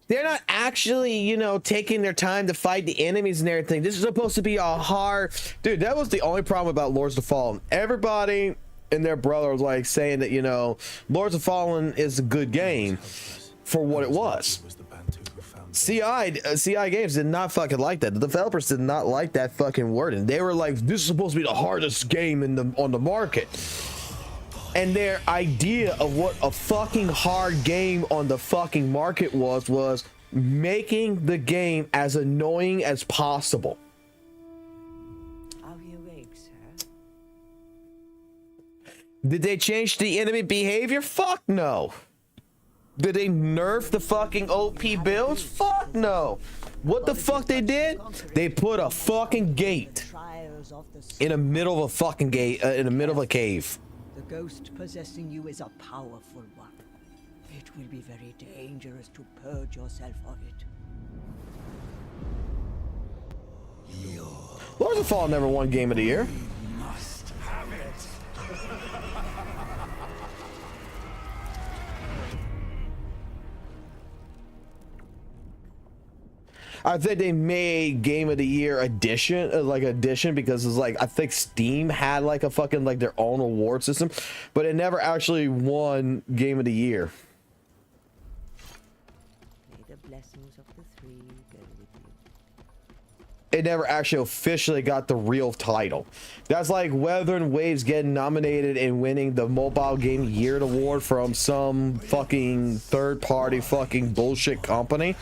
They're not actually, you know, taking their time to fight the enemies and everything. This is supposed to be a hard... Dude, that was the only problem about Lords of the Fallen. Everybody and their brother was like saying that, you know, Lords of the Fallen is a good game for what it was. CI Games did not fucking like that. The developers did not like that fucking wording. They were like, this is supposed to be the hardest game on the market. And their idea of what a fucking hard game on the fucking market was making the game as annoying as possible. Are you awake, sir? Did they change the enemy behavior? Fuck no. Did they nerf the fucking OP builds? Fuck no. What the fuck they did? They put a fucking gate in the middle of a fucking gate, in the middle of a cave. The ghost possessing you is a powerful one. It will be very dangerous to purge yourself of it. Lords of the Fallen never won Game of the Year. Must have it. I think they made Game of the Year edition, because it's like I think Steam had like a fucking like their own award system, but it never actually won Game of the Year. May the blessings of the three go with you. It never actually officially got the real title. That's like Weathering Waves getting nominated and winning the Mobile Game of the Year award from some fucking third-party fucking bullshit company.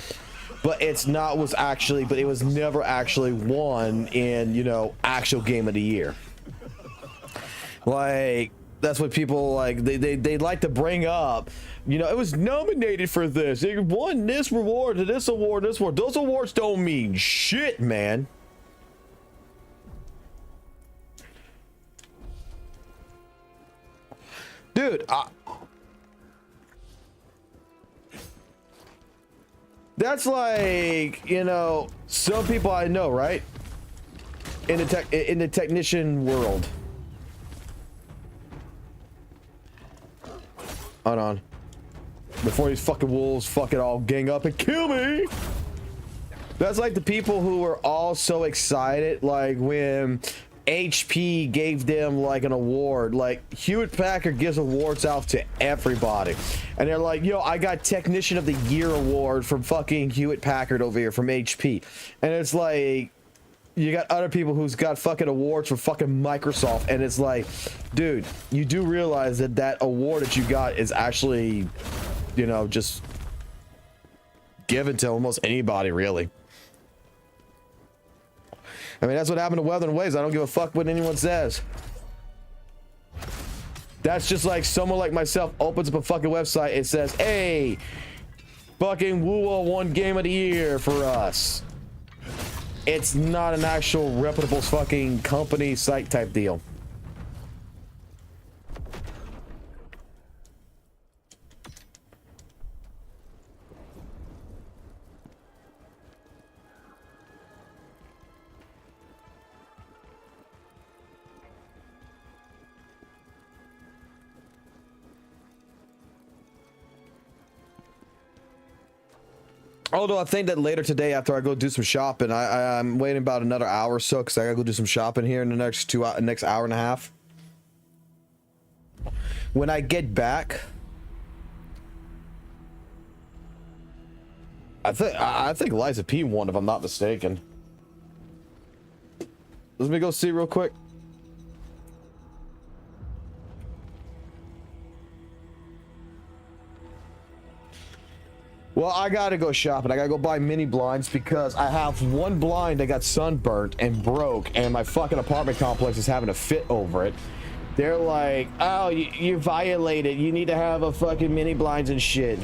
But it's not was actually, but it was never actually won in, you know, actual Game of the Year. Like, that's what people like, they like to bring up, you know, it was nominated for this, it won this reward, this award, this award. Those awards don't mean shit, man. Dude, that's like, you know, some people I know, right? In the technician world. Hold on. Before these fucking wolves fucking all gang up and kill me. That's like the people who were all so excited, like when HP gave them like an award. Like Hewlett Packard gives awards out to everybody, and they're like, yo, I got Technician of the Year award from fucking Hewlett Packard over here from HP. And it's like, you got other people who's got fucking awards from fucking Microsoft, and it's like, dude, you do realize that that award that you got is actually, you know, just given to almost anybody, really. I mean, that's what happened to Weathering Waves. I don't give a fuck what anyone says. That's just like someone like myself opens up a fucking website and says, hey, fucking Woo won Game of the Year for us. It's not an actual reputable fucking company site type deal. Although I think that later today, after I go do some shopping, I'm waiting about another hour or so because I gotta go do some shopping here in the next next hour and a half. When I get back, I think Liza P won, if I'm not mistaken. Let me go see real quick. Well, I gotta go shopping. I gotta go buy mini blinds because I have one blind that got sunburnt and broke, and my fucking apartment complex is having a fit over it. They're like, oh, you violated. You need to have a fucking mini blinds and shit.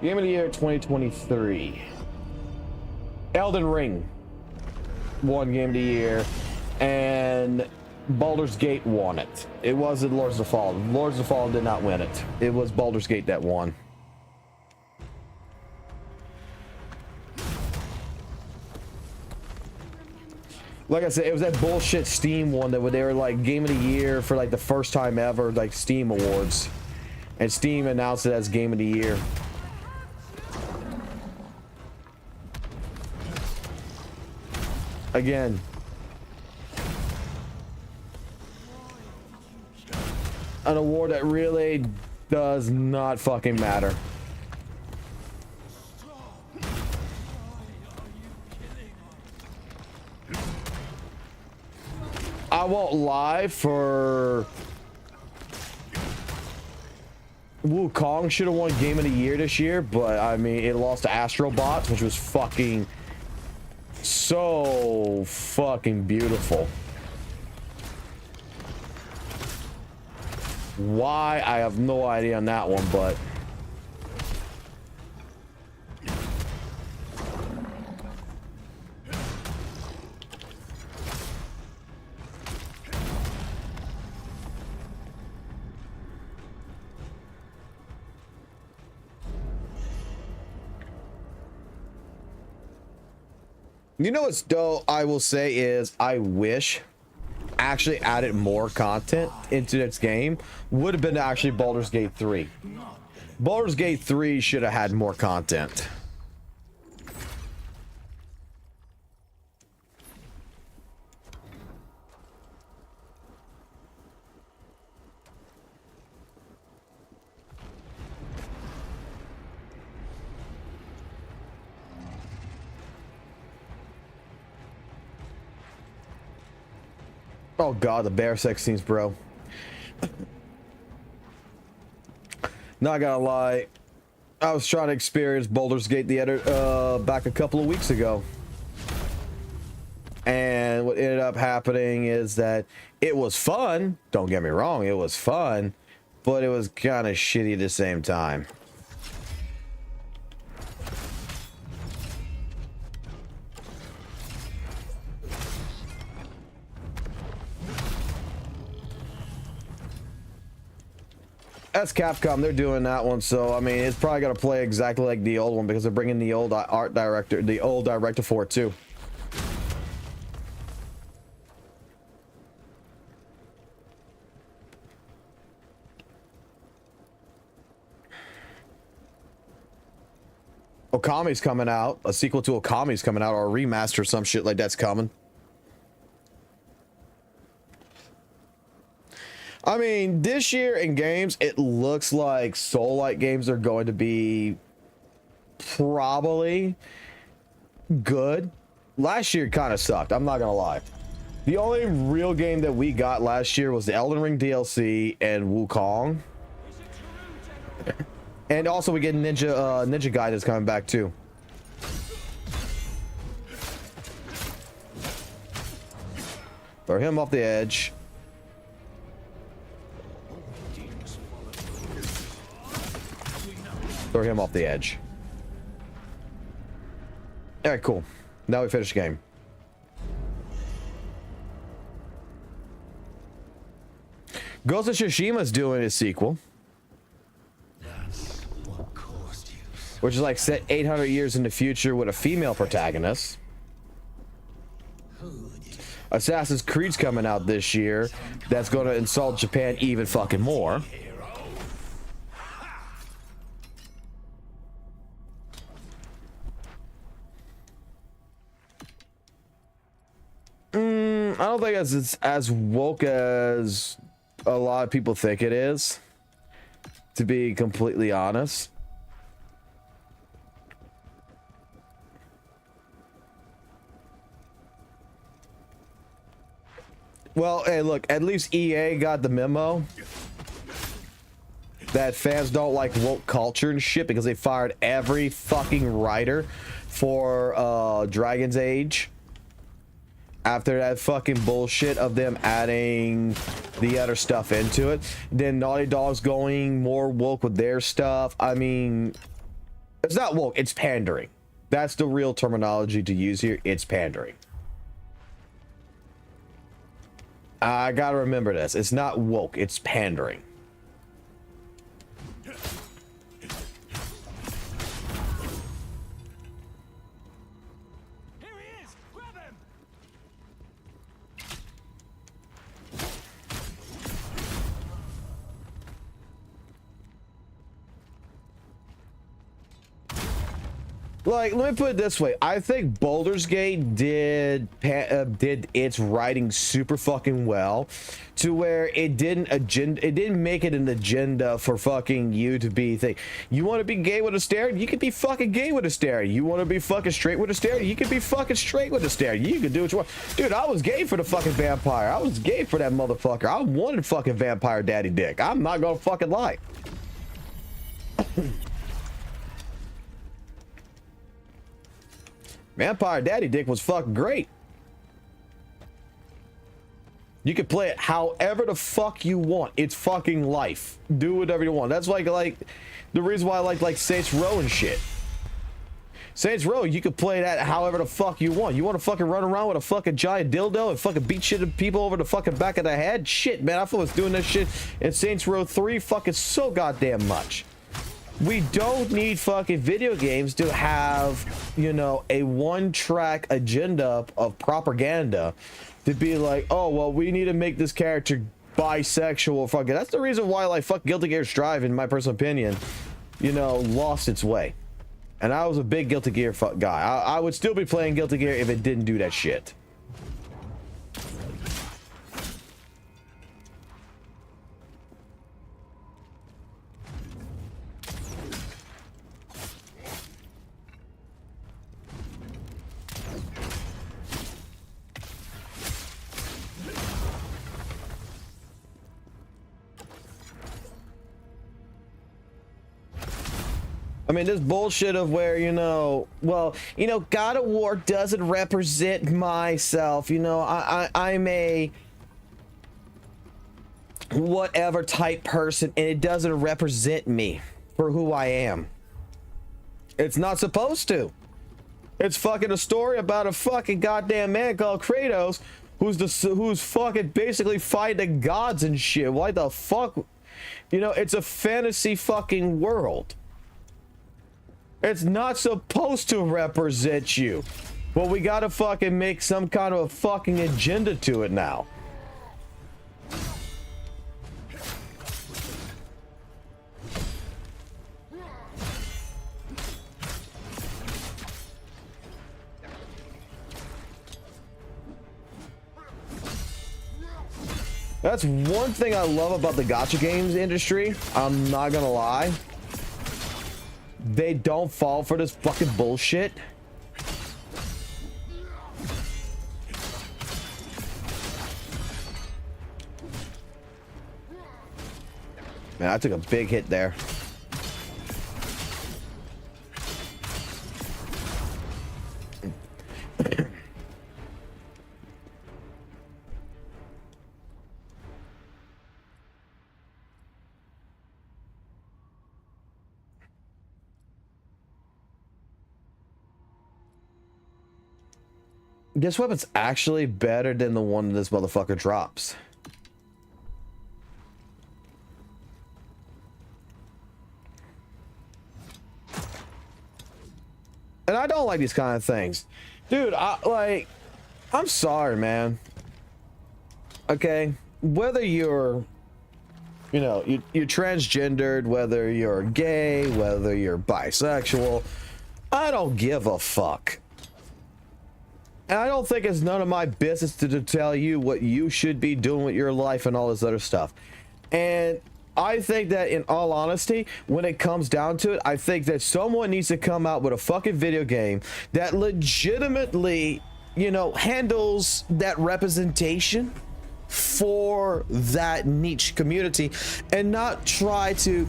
Game of the Year 2023. Elden Ring won Game of the Year, and Baldur's Gate won it. It wasn't Lords of the Fallen. Lords of the Fallen did not win it. It was Baldur's Gate that won. Like I said, it was that bullshit Steam one that they were like Game of the Year for like the first time ever, like Steam Awards. And Steam announced it as Game of the Year. Again, an award that really does not fucking matter. I won't lie, for Wukong should have won Game of the Year this year, but I mean, it lost to Astrobots, which was fucking so fucking beautiful. Why? I have no idea on that one, but You know what's dope, I will say, is I wish actually added more content into this game would have been actually Baldur's Gate 3. Baldur's Gate 3 should have had more content. Oh god, the bear sex scenes, bro. Not gonna lie, I was trying to experience Baldur's Gate the other back a couple of weeks ago, and what ended up happening is that it was fun. Don't get me wrong, it was fun, but it was kind of shitty at the same time. That's Capcom, they're doing that one, so I mean it's probably gonna play exactly like the old one because they're bringing the old art director, the old director for it too. Okami's coming out, a sequel to Okami's coming out, or a remaster or some shit like that's coming. I mean, this year in games, it looks like Soul-like games are going to be probably good. Last year kind of sucked, I'm not gonna lie. The only real game that we got last year was the Elden Ring DLC and Wukong. And also we get Ninja Gaiden coming back too. Throw him off the edge. Throw him off the edge. All right, cool. Now we finish the game. Ghost of Tsushima's doing his sequel, which is like set 800 years in the future with a female protagonist. Assassin's Creed's coming out this year. That's going to insult Japan even fucking more. I don't think it's as woke as a lot of people think it is, to be completely honest. Well, hey, look, at least EA got the memo that fans don't like woke culture and shit because they fired every fucking writer for Dragon's Age. After that fucking bullshit of them adding the other stuff into it, then Naughty Dog's going more woke with their stuff. I mean, it's not woke, it's pandering. That's the real terminology to use here. It's pandering. I gotta remember this. It's not woke, it's pandering. Like, let me put it this way. I think Baldur's Gate did its writing super fucking well, to where it didn't make it an agenda for fucking you to be you want to be gay with a stare, you could be fucking gay with a stare. You want to be fucking straight with a stare, you could be fucking straight with a stare. You could do what you want. Dude, I was gay for the fucking vampire. I was gay for that motherfucker. I wanted fucking vampire daddy dick. I'm not gonna fucking lie. Vampire Daddy Dick was fucking great. You can play it however the fuck you want. It's fucking life. Do whatever you want. That's like the reason why I like Saints Row and shit. Saints Row, you can play that however the fuck you want. You want to fucking run around with a fucking giant dildo and fucking beat shit at people over the fucking back of the head? Shit, man, I was doing that shit in Saints Row 3 fucking so goddamn much. We don't need fucking video games to have, you know, a one-track agenda of propaganda to be like, oh, well, we need to make this character bisexual. Fucking, that's the reason why, like, fuck Guilty Gear Strive, in my personal opinion, you know, lost its way. And I was a big Guilty Gear guy. I would still be playing Guilty Gear if it didn't do that shit. I mean, this bullshit of where, you know, well, you know, God of War doesn't represent myself. You know, I'm a whatever type person, and it doesn't represent me for who I am. It's not supposed to. It's fucking a story about a fucking goddamn man called Kratos who's fucking basically fighting the gods and shit. Why the fuck? You know, it's a fantasy fucking world. It's not supposed to represent you. But we gotta fucking make some kind of a fucking agenda to it now. That's one thing I love about the gacha games industry. I'm not gonna lie. They don't fall for this fucking bullshit. Man, I took a big hit there. This weapon's actually better than the one this motherfucker drops. And I don't like these kind of things. Dude, I'm sorry, man. Okay? Whether you're, you know, you're transgendered, whether you're gay, whether you're bisexual, I don't give a fuck. And I don't think it's none of my business to tell you what you should be doing with your life and all this other stuff. And I think that, in all honesty, when it comes down to it, I think that someone needs to come out with a fucking video game that legitimately, you know, handles that representation for that niche community, and not try to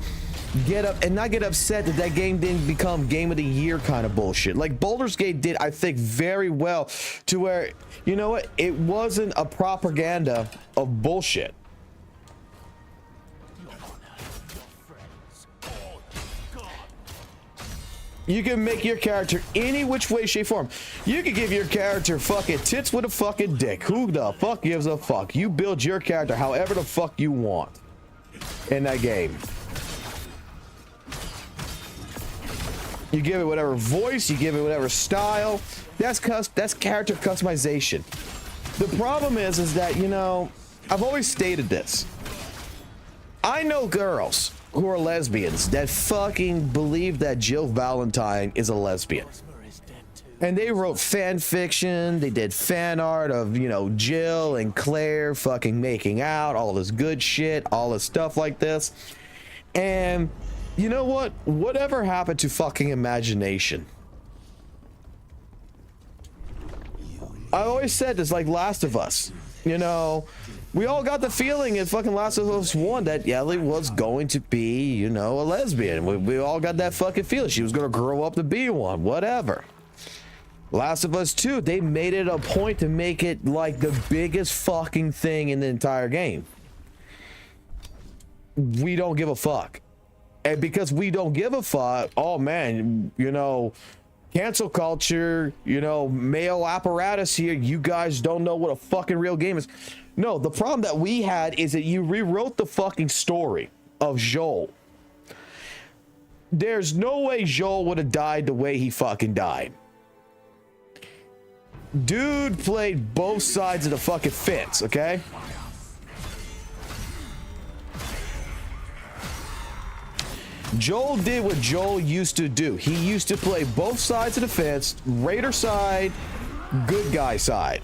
get upset that that game didn't become game of the year kind of bullshit. Like Baldur's Gate did, I think, very well to where, you know what, it wasn't a propaganda of bullshit. You can make your character any which way, shape, form. You can give your character fucking tits with a fucking dick. Who the fuck gives a fuck? You build your character however the fuck you want in that game. You give it whatever voice, you give it whatever style. That's character customization. The problem is that, you know, I've always stated this. I know girls who are lesbians that fucking believe that Jill Valentine is a lesbian. And they wrote fan fiction, they did fan art of, you know, Jill and Claire fucking making out, all this good shit, all this stuff like this. And you know what? Whatever happened to fucking imagination? I always said this, like Last of Us. You know, we all got the feeling in fucking Last of Us 1 that Ellie was going to be, you know, a lesbian. We all got that fucking feeling. She was going to grow up to be one, whatever. Last of Us 2, they made it a point to make it like the biggest fucking thing in the entire game. We don't give a fuck. And because we don't give a fuck, oh man, you know, cancel culture, you know, male apparatus here, you guys don't know what a fucking real game is. No, the problem that we had is that you rewrote the fucking story of Joel. there's no way Joel would have died the way he fucking died. Dude played both sides of the fucking fence, okay? Joel did what Joel used to do. He used to play both sides of the fence, Raider side, good guy side.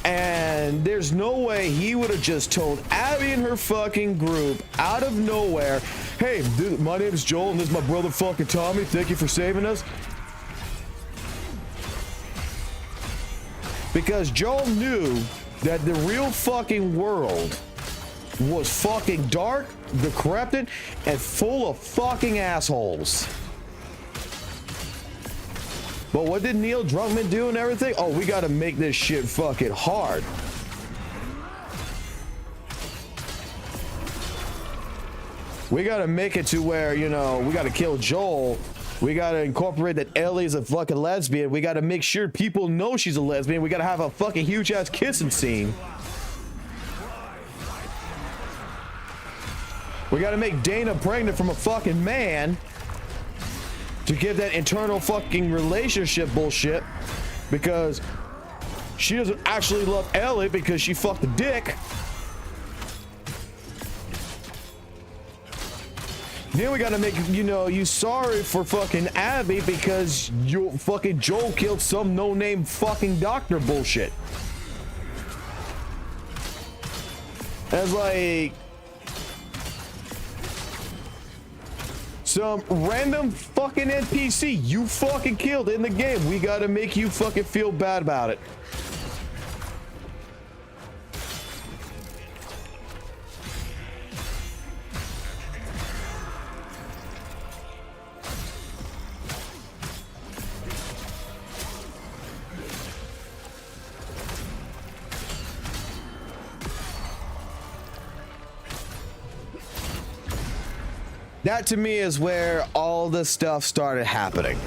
And there's no way he would have just told Abby and her fucking group out of nowhere, hey, dude, my name is Joel and this is my brother fucking Tommy. Thank you for saving us. Because Joel knew that the real fucking world was fucking dark, decrepit, and full of fucking assholes. But what did Neil Druckmann do and everything? Oh, we gotta make this shit fucking hard. We gotta make it to where, you know, we gotta kill Joel. We gotta incorporate that Ellie's a fucking lesbian. We gotta make sure people know she's a lesbian. We gotta have a fucking huge ass kissing scene. We gotta make Dana pregnant from a fucking man to give that internal fucking relationship bullshit, because she doesn't actually love Ellie because she fucked a dick. Then we gotta make, you know, you sorry for fucking Abby because you fucking Joel killed some no-name fucking doctor bullshit. As like some random fucking NPC you fucking killed in the game. We gotta make you fucking feel bad about it. That to me is where all this stuff started happening.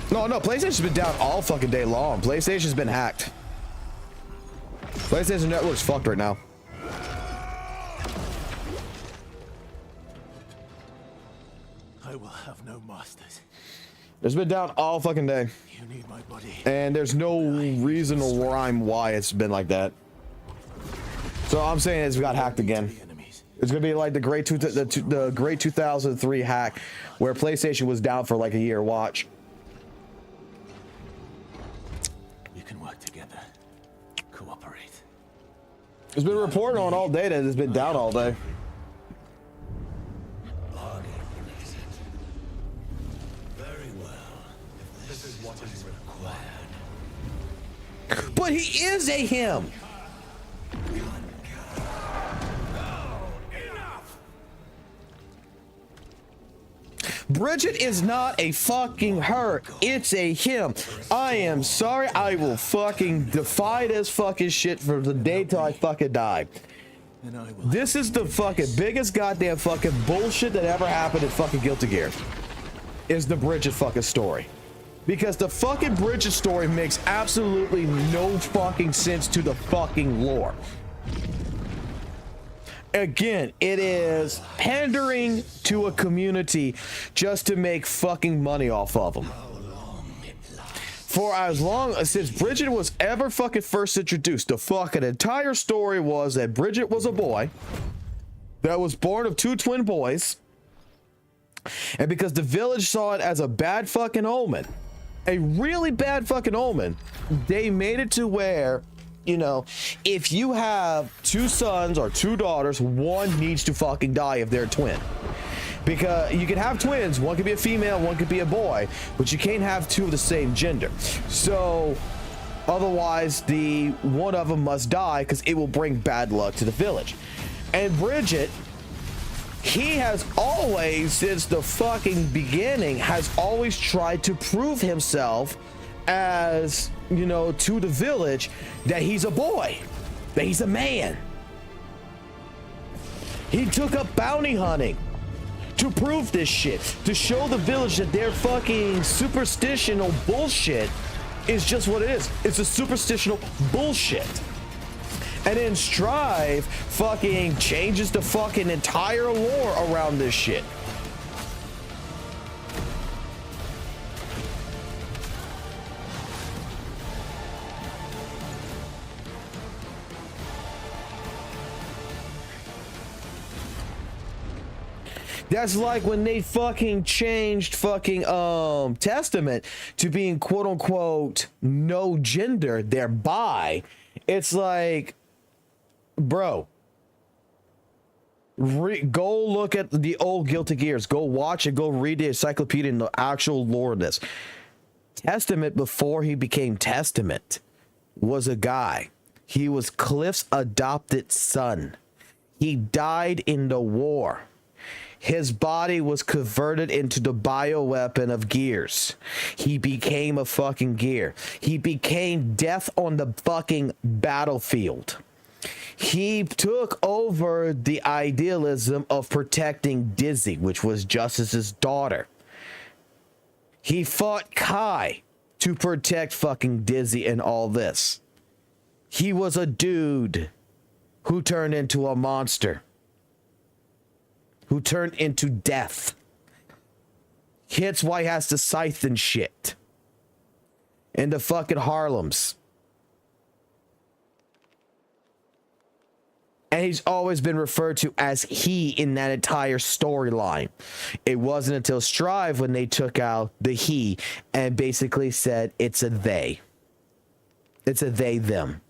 No, PlayStation's been down all fucking day long. PlayStation's been hacked. PlayStation Network's fucked right now. I will have no masters. It's been down all fucking day. You need my body. And there's no reason or rhyme why it's been like that. So I'm saying it's got hacked again. It's gonna be like the great 2003 hack, where PlayStation was down for like a year. Watch. You can work together. Cooperate. It's been reported on all day that it's been down all day. Very well. This is what is required. But he is a him. Bridget is not a fucking her. It's a him. I am sorry. I will fucking defy this fucking shit for the day till I fucking die. This is the fucking biggest goddamn fucking bullshit that ever happened in fucking Guilty Gear. Is the Bridget fucking story. Because the fucking Bridget story makes absolutely no fucking sense to the fucking lore. Again, it is pandering to a community just to make fucking money off of them. For as long since Bridget was ever fucking first introduced, the fucking entire story was that Bridget was a boy that was born of two twin boys, and because the village saw it as a bad fucking omen, a really bad fucking omen, they made it to where, you know, if you have two sons or two daughters, one needs to fucking die if they're a twin. Because you can have twins, one could be a female, one could be a boy, but you can't have two of the same gender. So otherwise the one of them must die because it will bring bad luck to the village. And Bridget, he has always, since the fucking beginning, has always tried to prove himself as, you know, to the village that he's a boy, that he's a man. He took up bounty hunting to prove this shit, to show the village that their fucking superstitional bullshit is just what it is. It's a superstitional bullshit. And then Strive fucking changes the fucking entire lore around this shit. That's like when they fucking changed fucking Testament to being quote unquote no gender, they're bi. It's like, bro, go look at the old Guilty Gears. Go watch it. Go read the encyclopedia and the actual lore of this. Testament, before he became Testament, was a guy. He was Cliff's adopted son. He died in the war. His body was converted into the bioweapon of Gears. He became a fucking Gear. He became death on the fucking battlefield. He took over the idealism of protecting Dizzy, which was Justice's daughter. He fought Kai to protect fucking Dizzy and all this. He was a dude who turned into a monster. Who turned into death. Hits why he has to scythe and shit. In the fucking Harlems. And he's always been referred to as he in that entire storyline. It wasn't until Strive when they took out the he and basically said it's a they. It's a they, them.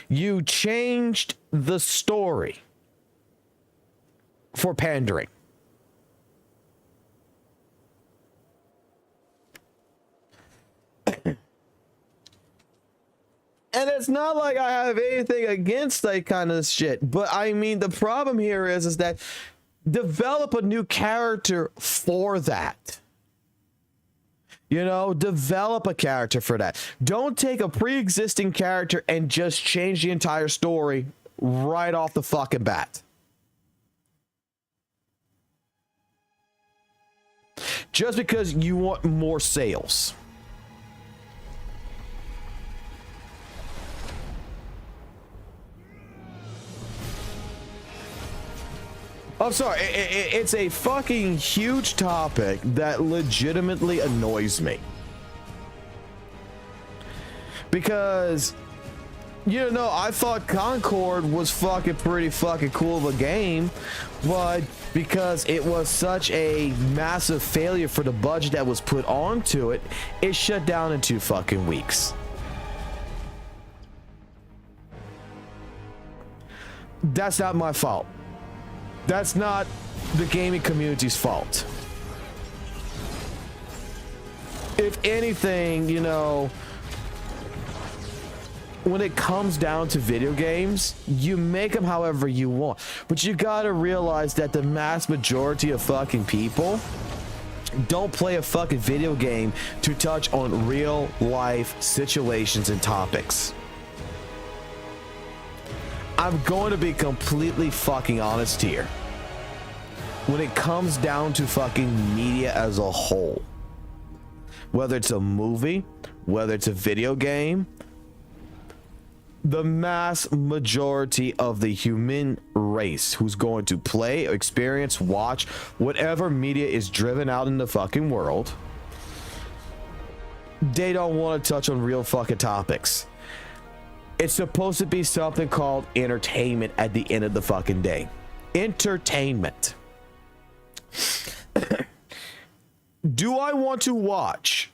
You changed the story for pandering. And it's not like I have anything against that kind of shit, but I mean, the problem here is that develop a new character for that. You know, develop a character for that. Don't take a pre-existing character and just change the entire story right off the fucking bat. Just because you want more sales. I'm sorry, it's a fucking huge topic that legitimately annoys me. Because, you know, I thought Concord was fucking pretty fucking cool of a game, but because it was such a massive failure for the budget that was put onto it, it shut down in 2 fucking weeks. That's not my fault. That's not the gaming community's fault. If anything, you know, when it comes down to video games, you make them however you want. But you gotta realize that the mass majority of fucking people don't play a fucking video game to touch on real life situations and topics. I'm going to be completely fucking honest here. When it comes down to fucking media as a whole, whether it's a movie, whether it's a video game, the mass majority of the human race who's going to play, experience, watch, whatever media is driven out in the fucking world, they don't want to touch on real fucking topics. It's supposed to be something called entertainment at the end of the fucking day. Entertainment. Do I want to watch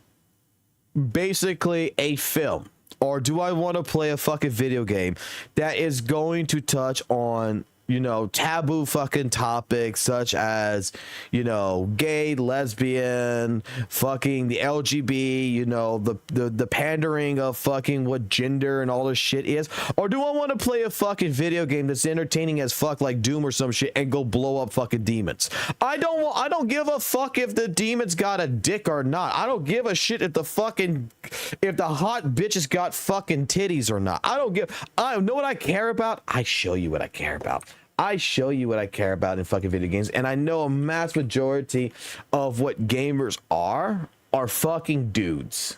basically a film, or do I want to play a fucking video game that is going to touch on, you know, taboo fucking topics such as, you know, gay, lesbian, fucking the LGB, you know, the pandering of fucking what gender and all this shit is? Or do I want to play a fucking video game that's entertaining as fuck, like Doom or some shit, and go blow up fucking demons? I don't give a fuck if the demons got a dick or not. I don't give a shit if the hot bitches got fucking titties or not. I know what I care about. I show you what I care about. I show you what I care about in fucking video games, and I know a mass majority of what gamers are fucking dudes.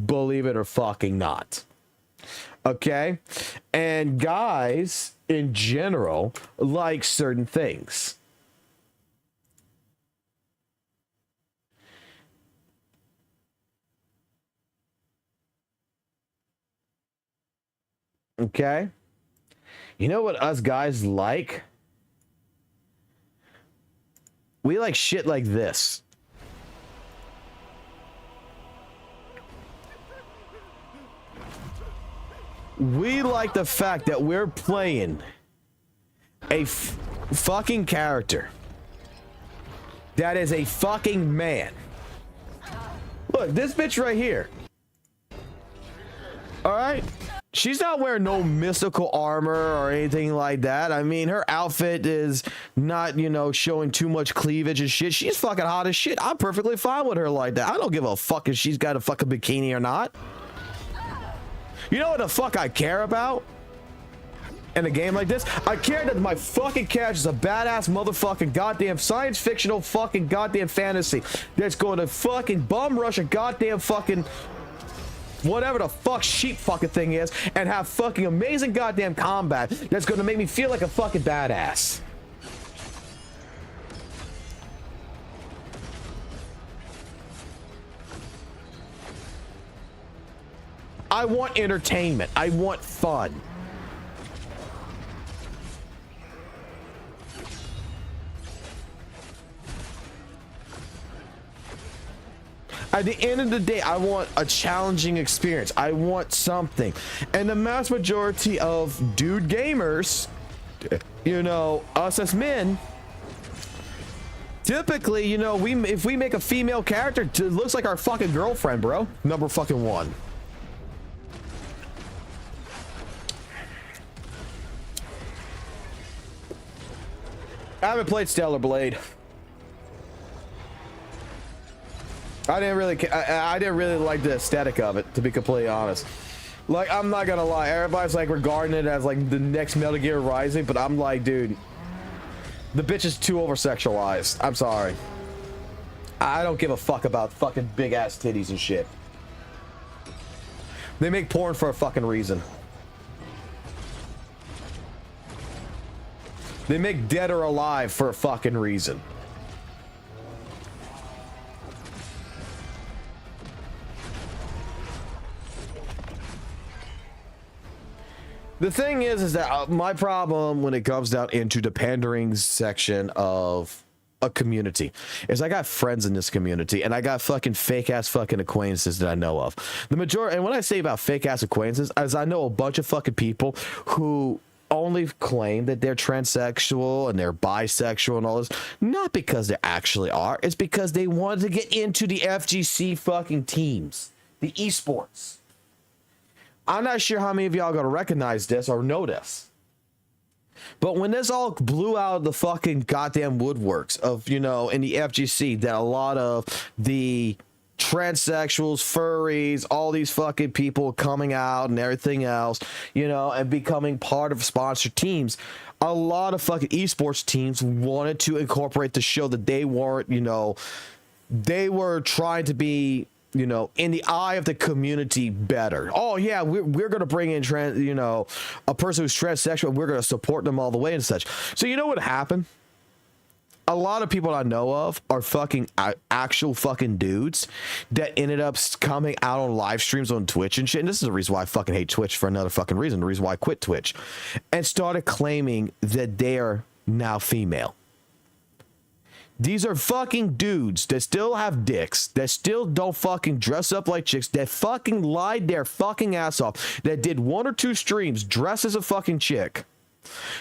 Believe it or fucking not. Okay? And guys, in general, like certain things. Okay? You know what us guys like? We like shit like this. We like the fact that we're playing a fucking character that is a fucking man. Look, this bitch right here. Alright? She's not wearing no mystical armor or anything like that. I mean, her outfit is not, you know, showing too much cleavage and shit. She's fucking hot as shit. I'm perfectly fine with her like that. I don't give a fuck if she's got a fucking bikini or not. You know what the fuck I care about in a game like this? I care that my fucking character is a badass motherfucking goddamn science fictional fucking goddamn fantasy that's going to fucking bum rush a goddamn fucking whatever the fuck sheep fucking thing is and have fucking amazing goddamn combat that's going to make me feel like a fucking badass. I want entertainment. I want fun. At the end of the day, I want a challenging experience. I want something. And the mass majority of dude gamers, you know, us as men, typically, you know, if we make a female character, it looks like our fucking girlfriend, bro. Number fucking one. I haven't played Stellar Blade. I didn't really like the aesthetic of it, to be completely honest. Like, I'm not gonna lie, everybody's like regarding it as like the next Metal Gear Rising, but I'm like, dude, the bitch is too over-sexualized. I'm sorry. I don't give a fuck about fucking big ass titties and shit. They make porn for a fucking reason. They make Dead or Alive for a fucking reason. The thing is that my problem when it comes down into the pandering section of a community is I got friends in this community and I got fucking fake ass fucking acquaintances that I know of. The majority, and when I say about fake ass acquaintances, as I know a bunch of fucking people who only claim that they're transsexual and they're bisexual and all this, not because they actually are, it's because they wanted to get into the FGC fucking teams, the esports. I'm not sure how many of y'all are gonna recognize this or know this, but when this all blew out of the fucking goddamn woodworks of, you know, in the FGC, that a lot of the transsexuals, furries, all these fucking people coming out and everything else, you know, and becoming part of sponsored teams, a lot of fucking esports teams wanted to incorporate the show that they weren't, you know, they were trying to be, you know, in the eye of the community better. Oh yeah, we're gonna bring in a person who's transsexual. We're gonna support them all the way and such. So you know what happened? A lot of people I know of are fucking actual fucking dudes that ended up coming out on live streams on Twitch and shit. And this is the reason why I fucking hate Twitch for another fucking reason. The reason why I quit Twitch and started claiming that they are now female. These are fucking dudes that still have dicks, that still don't fucking dress up like chicks, that fucking lied their fucking ass off, that did 1 or 2 streams dressed as a fucking chick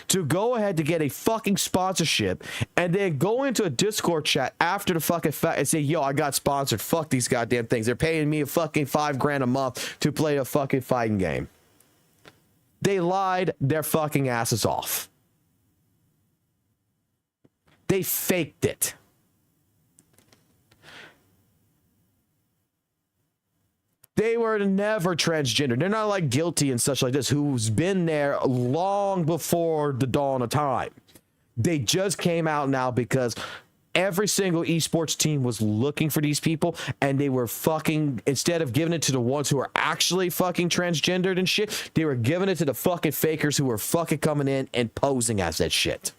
to go ahead to get a fucking sponsorship and then go into a Discord chat after the fucking fact and say, yo, I got sponsored. Fuck these goddamn things. They're paying me a fucking $5,000 a month to play a fucking fighting game. They lied their fucking asses off. They faked it. They were never transgender. They're not like Guilty and such like this, who's been there long before the dawn of time. They just came out now because every single esports team was looking for these people, and they were fucking, instead of giving it to the ones who are actually fucking transgendered and shit, they were giving it to the fucking fakers who were fucking coming in and posing as that shit.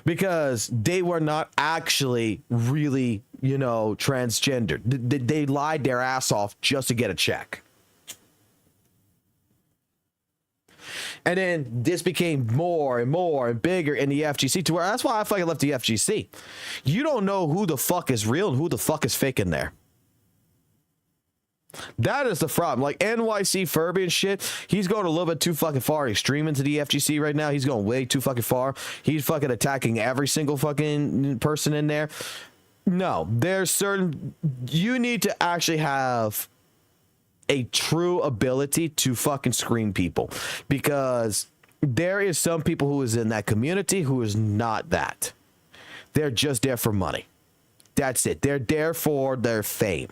Because they were not actually really, you know, transgendered. They lied their ass off just to get a check. And then this became more and more and bigger in the FGC, to where that's why I fucking left the FGC. You don't know who the fuck is real and who the fuck is fake in there. That is the problem. Like NYC Furby and shit, he's going a little bit too fucking far extreme into the FGC right now. He's going way too fucking far. He's fucking attacking every single fucking person in there. No, there's certain, you need to actually have a true ability to fucking screen people, because there is some people who is in that community who is not that. They're just there for money. That's it. They're there for their fame.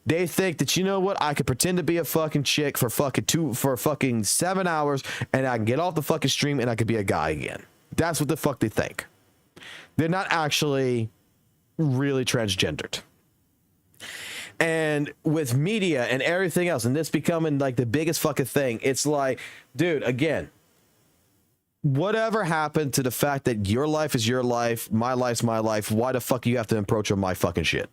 They think that, you know what, I could pretend to be a fucking chick for fucking 7 hours, and I can get off the fucking stream and I could be a guy again. That's what the fuck they think. They're not actually really transgendered. And with media and everything else, and this becoming like the biggest fucking thing, it's like, dude, again, whatever happened to the fact that your life is your life, my life's my life, why the fuck you have to encroach on my fucking shit?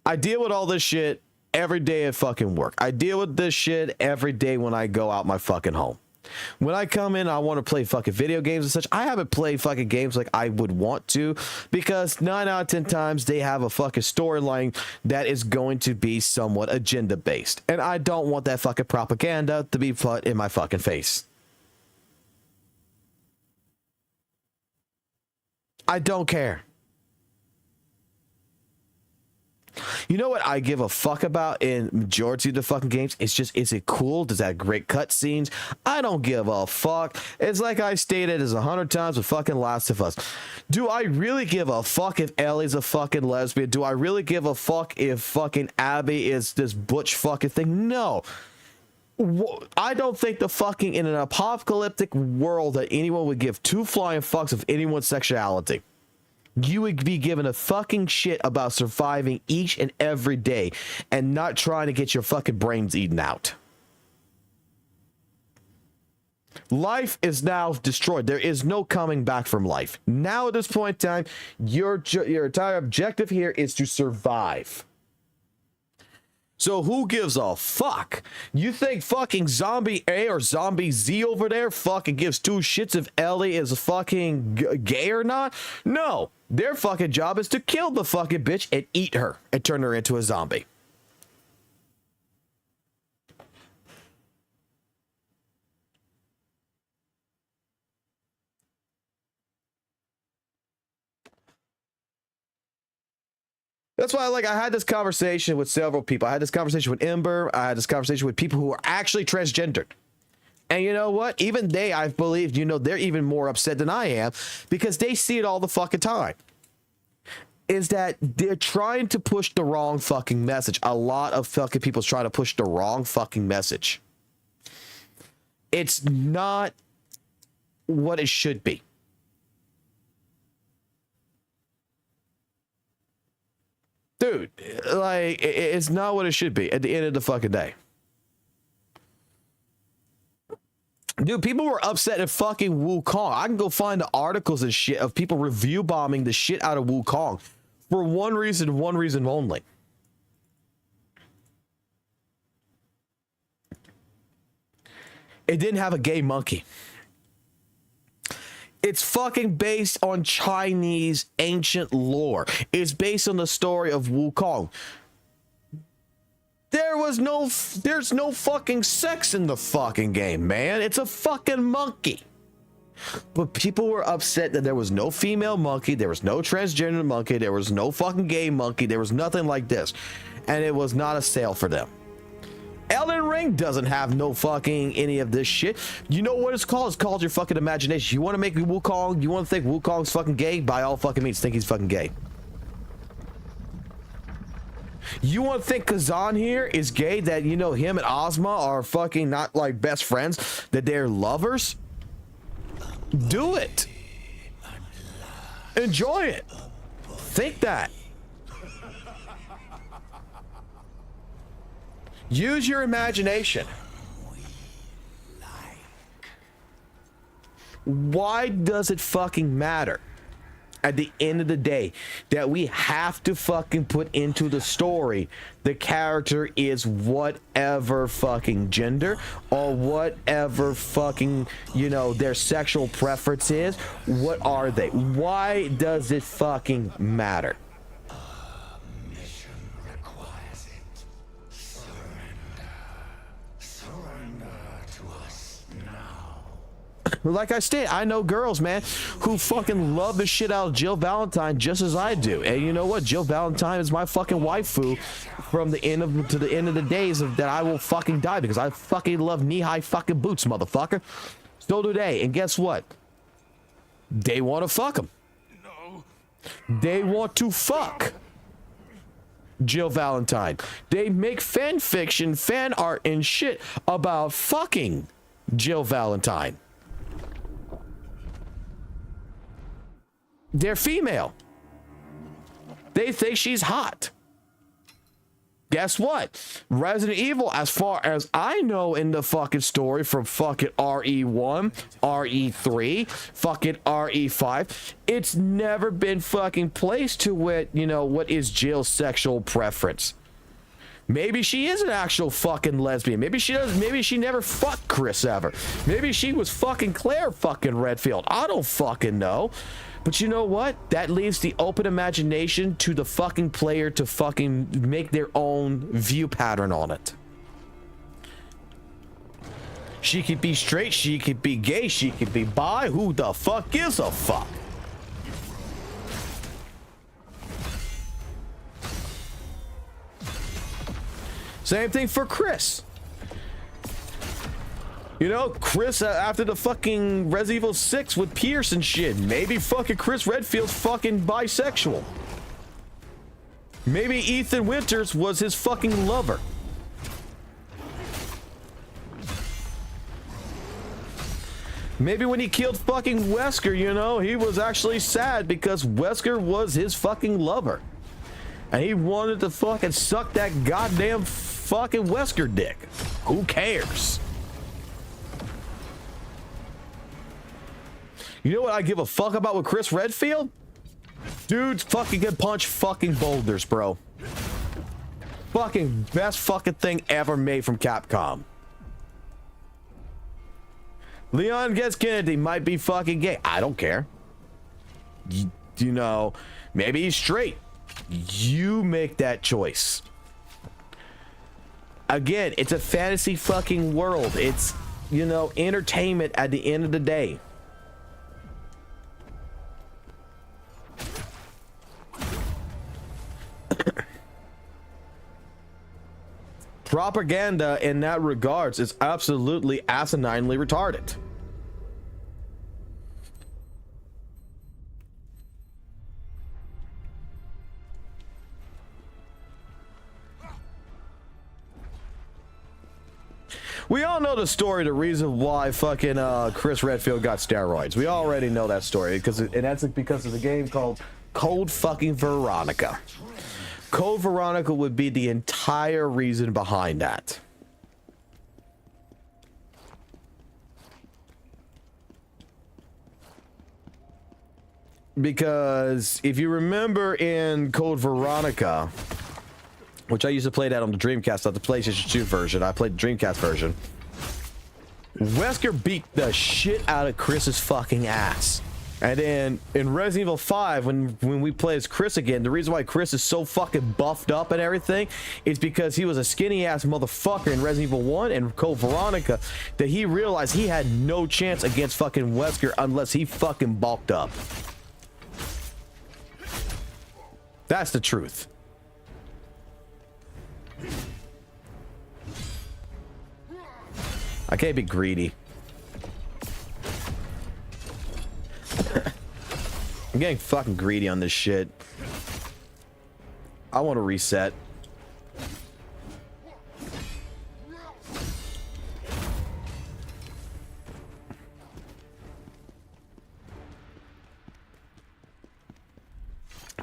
I deal with all this shit every day at fucking work. I deal with this shit every day when I go out my fucking home. When I come in, I want to play fucking video games and such. I haven't played fucking games like I would want to, because 9 out of 10 times they have a fucking storyline that is going to be somewhat agenda based. And I don't want that fucking propaganda to be put in my fucking face. I don't care. You know what I give a fuck about in majority of the fucking games? It's just, is it cool? Does that have great cutscenes? I don't give a fuck. It's like I stated as 100 times with fucking Last of Us. Do I really give a fuck if Ellie's a fucking lesbian? Do I really give a fuck if fucking Abby is this butch fucking thing? No. I don't think the fucking, in an apocalyptic world, that anyone would give two flying fucks of anyone's sexuality. You would be given a fucking shit about surviving each and every day and not trying to get your fucking brains eaten out. Life is now destroyed. There is no coming back from life. Now at this point in time, your entire objective here is to survive. So who gives a fuck? You think fucking Zombie A or Zombie Z over there fucking gives two shits if Ellie is fucking gay or not? No. Their fucking job is to kill the fucking bitch and eat her and turn her into a zombie. That's why, like, I had this conversation with several people. I had this conversation with Ember. I had this conversation with people who are actually transgendered. And you know what? Even they, I believe, you know, they're even more upset than I am, because they see it all the fucking time. Is that they're trying to push the wrong fucking message. A lot of fucking people's trying to push the wrong fucking message. It's not what it should be. Dude, like, it's not what it should be at the end of the fucking day. Dude, people were upset at fucking Wukong. I can go find the articles and shit of people review bombing the shit out of Wukong for one reason only. It didn't have a gay monkey. It's fucking based on Chinese ancient lore. It's based on the story of Wukong. There's no fucking sex in the fucking game, man. It's a fucking monkey. But people were upset that there was no female monkey, there was no transgender monkey, there was no fucking gay monkey, there was nothing like this. And it was not a sale for them. Elden Ring doesn't have no fucking any of this shit. You know what it's called? It's called your fucking imagination. You want to make Wukong, you want to think Wukong's fucking gay? By all fucking means, think he's fucking gay. You want to think Khazan here is gay, that, you know, him and Ozma are fucking not like best friends, that they're lovers? Do it. Enjoy it. Think that. Use your imagination. Why does it fucking matter at the end of the day that we have to fucking put into the story the character is whatever fucking gender or whatever fucking, you know, their sexual preference is? What are they? Why does it fucking matter? Mission requires it. Surrender to us now. Like I stated, I know girls, man, who fucking love the shit out of Jill Valentine just as I do. And you know what? Jill Valentine is my fucking waifu from the end of to the end of the days of that I will fucking die because I fucking love knee-high fucking boots, motherfucker. Still do they. And guess what? They want to fuck them. No. They want to fuck Jill Valentine. They make fan fiction, fan art, and shit about fucking Jill Valentine. They're female. They think she's hot. Guess what? Resident Evil, as far as I know in the fucking story from fucking RE1, RE3, fucking RE5, it's never been fucking placed to what, you know, what is Jill's sexual preference. Maybe she is an actual fucking lesbian. Maybe she does. Maybe she never fucked Chris ever. Maybe she was fucking Claire fucking Redfield. I don't fucking know. But you know what? That leaves the open imagination to the fucking player to fucking make their own view pattern on it. She could be straight, she could be gay, she could be bi. Who the fuck gives a fuck? Same thing for Chris. You know, Chris, after the fucking Resident Evil 6 with Pierce and shit, maybe fucking Chris Redfield's fucking bisexual. Maybe Ethan Winters was his fucking lover. Maybe when he killed fucking Wesker, you know, he was actually sad because Wesker was his fucking lover. And he wanted to fucking suck that goddamn fucking Wesker dick. Who cares? You know what I give a fuck about with Chris Redfield? Dude fucking can punch fucking boulders, bro. Fucking best fucking thing ever made from Capcom. Leon gets Kennedy might be fucking gay. I don't care. You know, maybe he's straight. You make that choice. Again, it's a fantasy fucking world. It's, you know, entertainment at the end of the day. Propaganda in that regards is absolutely asininely retarded. We all know the story, the reason why fucking Chris Redfield got steroids. We already know that story and that's because of the game called Code fucking Veronica. Code Veronica would be the entire reason behind that. Because if you remember in Code Veronica, which I used to play that on the Dreamcast, not the PlayStation 2 version, I played the Dreamcast version, Wesker beat the shit out of Chris's fucking ass. And then in Resident Evil 5, when we play as Chris again, the reason why Chris is so fucking buffed up and everything is because he was a skinny ass motherfucker in Resident Evil 1 and Code Veronica that he realized he had no chance against fucking Wesker unless he fucking bulked up. That's the truth. I can't be greedy. I'm getting fucking greedy on this shit. I want to reset.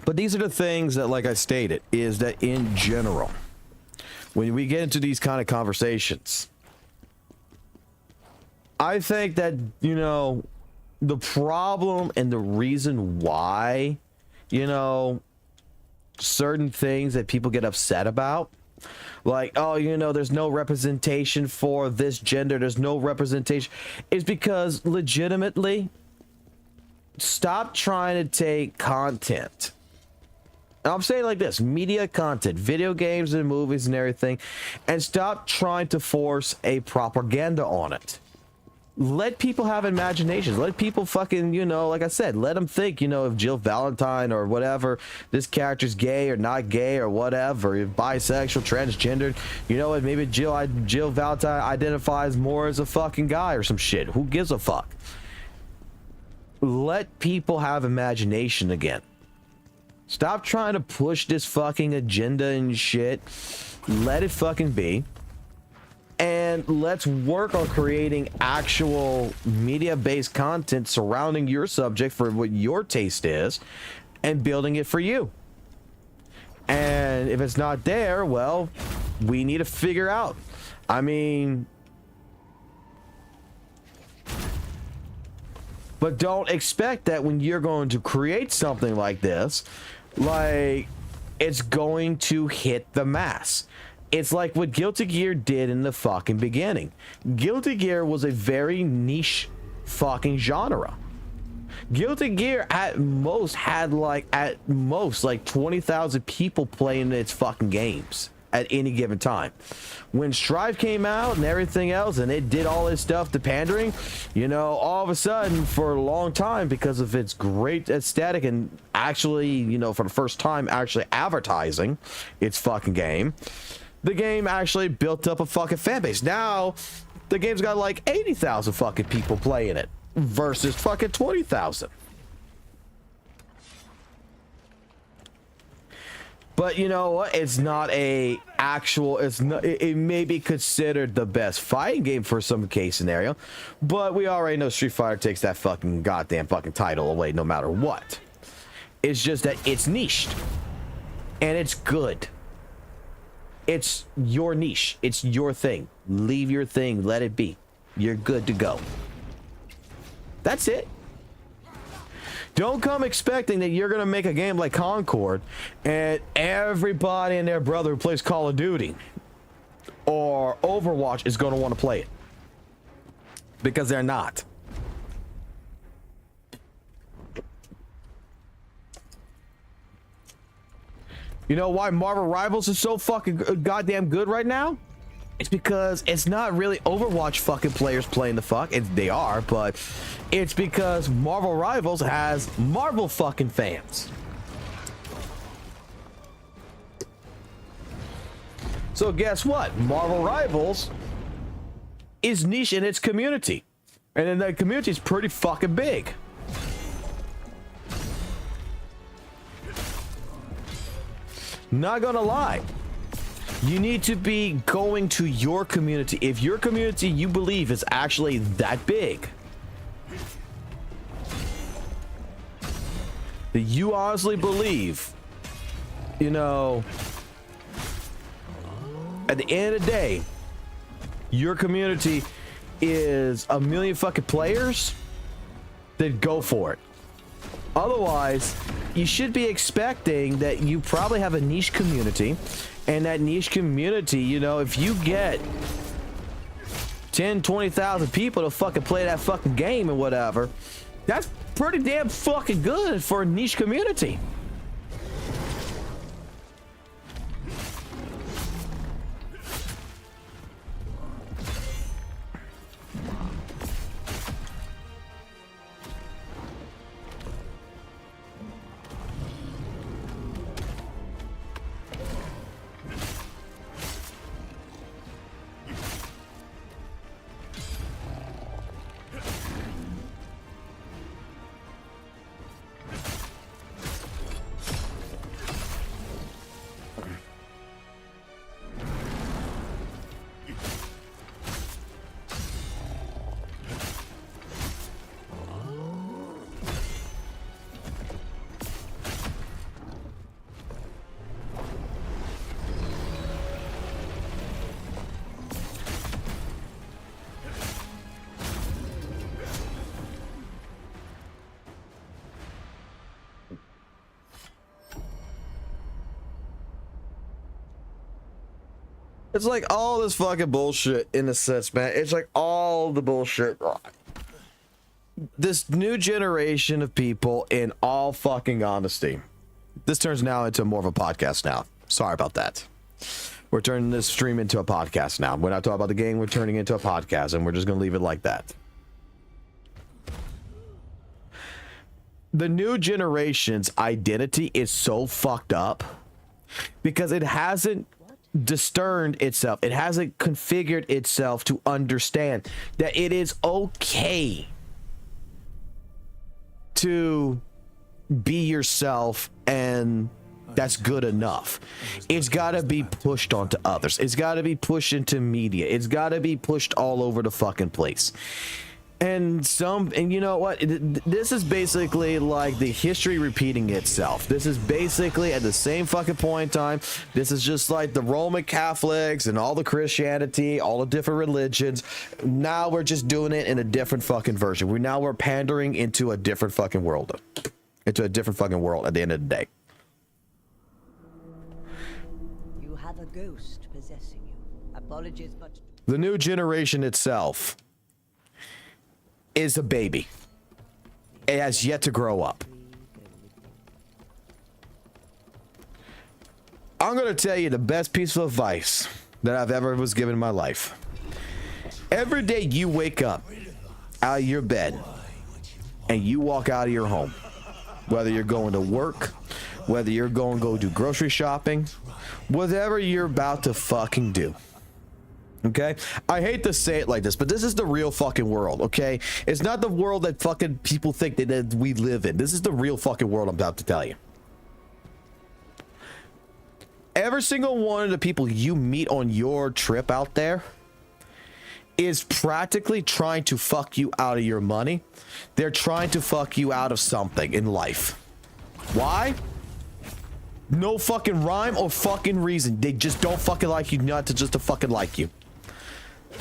But these are the things that, like I stated, is that in general, when we get into these kind of conversations, I think that, you know, the problem and the reason why, you know, certain things that people get upset about, like, oh, you know, there's no representation for this gender, there's no representation, is because legitimately, stop trying to take content. And I'm saying like this, media content, video games and movies and everything, and stop trying to force a propaganda on it. Let people have imaginations. Let people fucking, you know, like I said, let them think, you know, if Jill Valentine or whatever, this character's gay or not gay or whatever, if bisexual, transgendered, you know what, maybe Jill Valentine identifies more as a fucking guy or some shit. Who gives a fuck? Let people have imagination again. Stop trying to push this fucking agenda and shit. Let it fucking be. And let's work on creating actual media-based content surrounding your subject for what your taste is and building it for you. And if it's not there, well, we need to figure out. I mean, but don't expect that when you're going to create something like this, like, it's going to hit the mass. It's like what Guilty Gear did in the fucking beginning. Guilty Gear was a very niche fucking genre. Guilty Gear at most had like 20,000 people playing its fucking games at any given time. When Strive came out and everything else, and it did all this stuff to pandering, you know, all of a sudden for a long time, because of its great aesthetic and actually, you know, for the first time actually advertising its fucking game, the game actually built up a fucking fan base. Now the game's got like 80,000 fucking people playing it versus fucking 20,000. But you know what? It's not a actual. It's not. It may be considered the best fighting game for some case scenario, but we already know Street Fighter takes that fucking goddamn fucking title away no matter what. It's just that it's niched, and it's good. It's your niche. It's your thing. Leave your thing. Let it be. You're good to go. That's it. Don't come expecting that you're going to make a game like Concord and everybody and their brother who plays Call of Duty or Overwatch is going to want to play it. Because they're not. You know why Marvel Rivals is so fucking goddamn good right now? It's because it's not really Overwatch fucking players playing the fuck. They are, but it's because Marvel Rivals has Marvel fucking fans. So guess what? Marvel Rivals is niche in its community. And then that community is pretty fucking big. Not gonna lie. You need to be going to your community. If your community you believe is actually that big, that you honestly believe, you know, at the end of the day, your community is 1 million fucking players, then go for it. Otherwise, you should be expecting that you probably have a niche community, and that niche community, you know, if you get 10, 20,000 people to fucking play that fucking game and whatever, that's pretty damn fucking good for a niche community. It's like all this fucking bullshit in a sense, man. It's like all the bullshit. This new generation of people, in all fucking honesty, this turns now into more of a podcast now. Sorry about that. We're turning this stream into a podcast now. We're not talking about the game. We're turning it into a podcast, and we're just going to leave it like that. The new generation's identity is so fucked up because it hasn't discerned itself. It hasn't configured itself to understand that it is okay to be yourself, and that's good enough. It's got to be pushed onto others. It's got to be pushed into media. It's got to be pushed all over the fucking place. And you know what? This is basically like the history repeating itself. This is basically at the same fucking point in time. This is just like the Roman Catholics and all the Christianity, all the different religions. Now we're just doing it in a different fucking version. We're pandering into a different fucking world. Into a different fucking world at the end of the day. You have a ghost possessing you. Apologies, but The new generation itself is a baby. It has yet to grow up. I'm going to tell you the best piece of advice that I've ever was given in my life. Every day you wake up out of your bed and you walk out of your home, whether you're going to work, whether you're going to go do grocery shopping, whatever you're about to fucking do. Okay, I hate to say it like this, but this is the real fucking world. Okay, it's not the world that fucking people think that we live in. This is the real fucking world I'm about to tell you. Every single one of the people you meet on your trip out there is practically trying to fuck you out of your money. They're trying to fuck you out of something in life. Why? No fucking rhyme or fucking reason. They just don't fucking like you, not to just to fucking like you.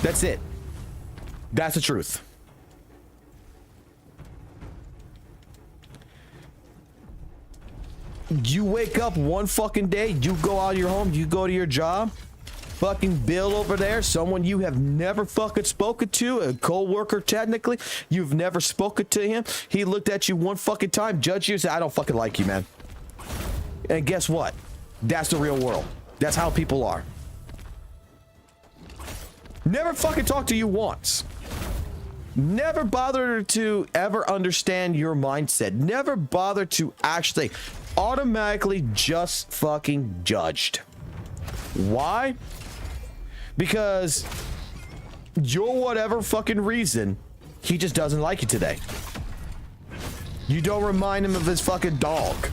That's it. That's the truth. You wake up one fucking day, you go out of your home, you go to your job, fucking Bill over there, someone you have never fucking spoken to, a co-worker technically, you've never spoken to him, he looked at you one fucking time, judged you, said, I don't fucking like you, man. And guess what? That's the real world. That's how people are. Never fucking talk to you once. Never bother to ever understand your mindset. Never bother to actually automatically just fucking judged. Why? Because your whatever fucking reason, he just doesn't like you today. You don't remind him of his fucking dog.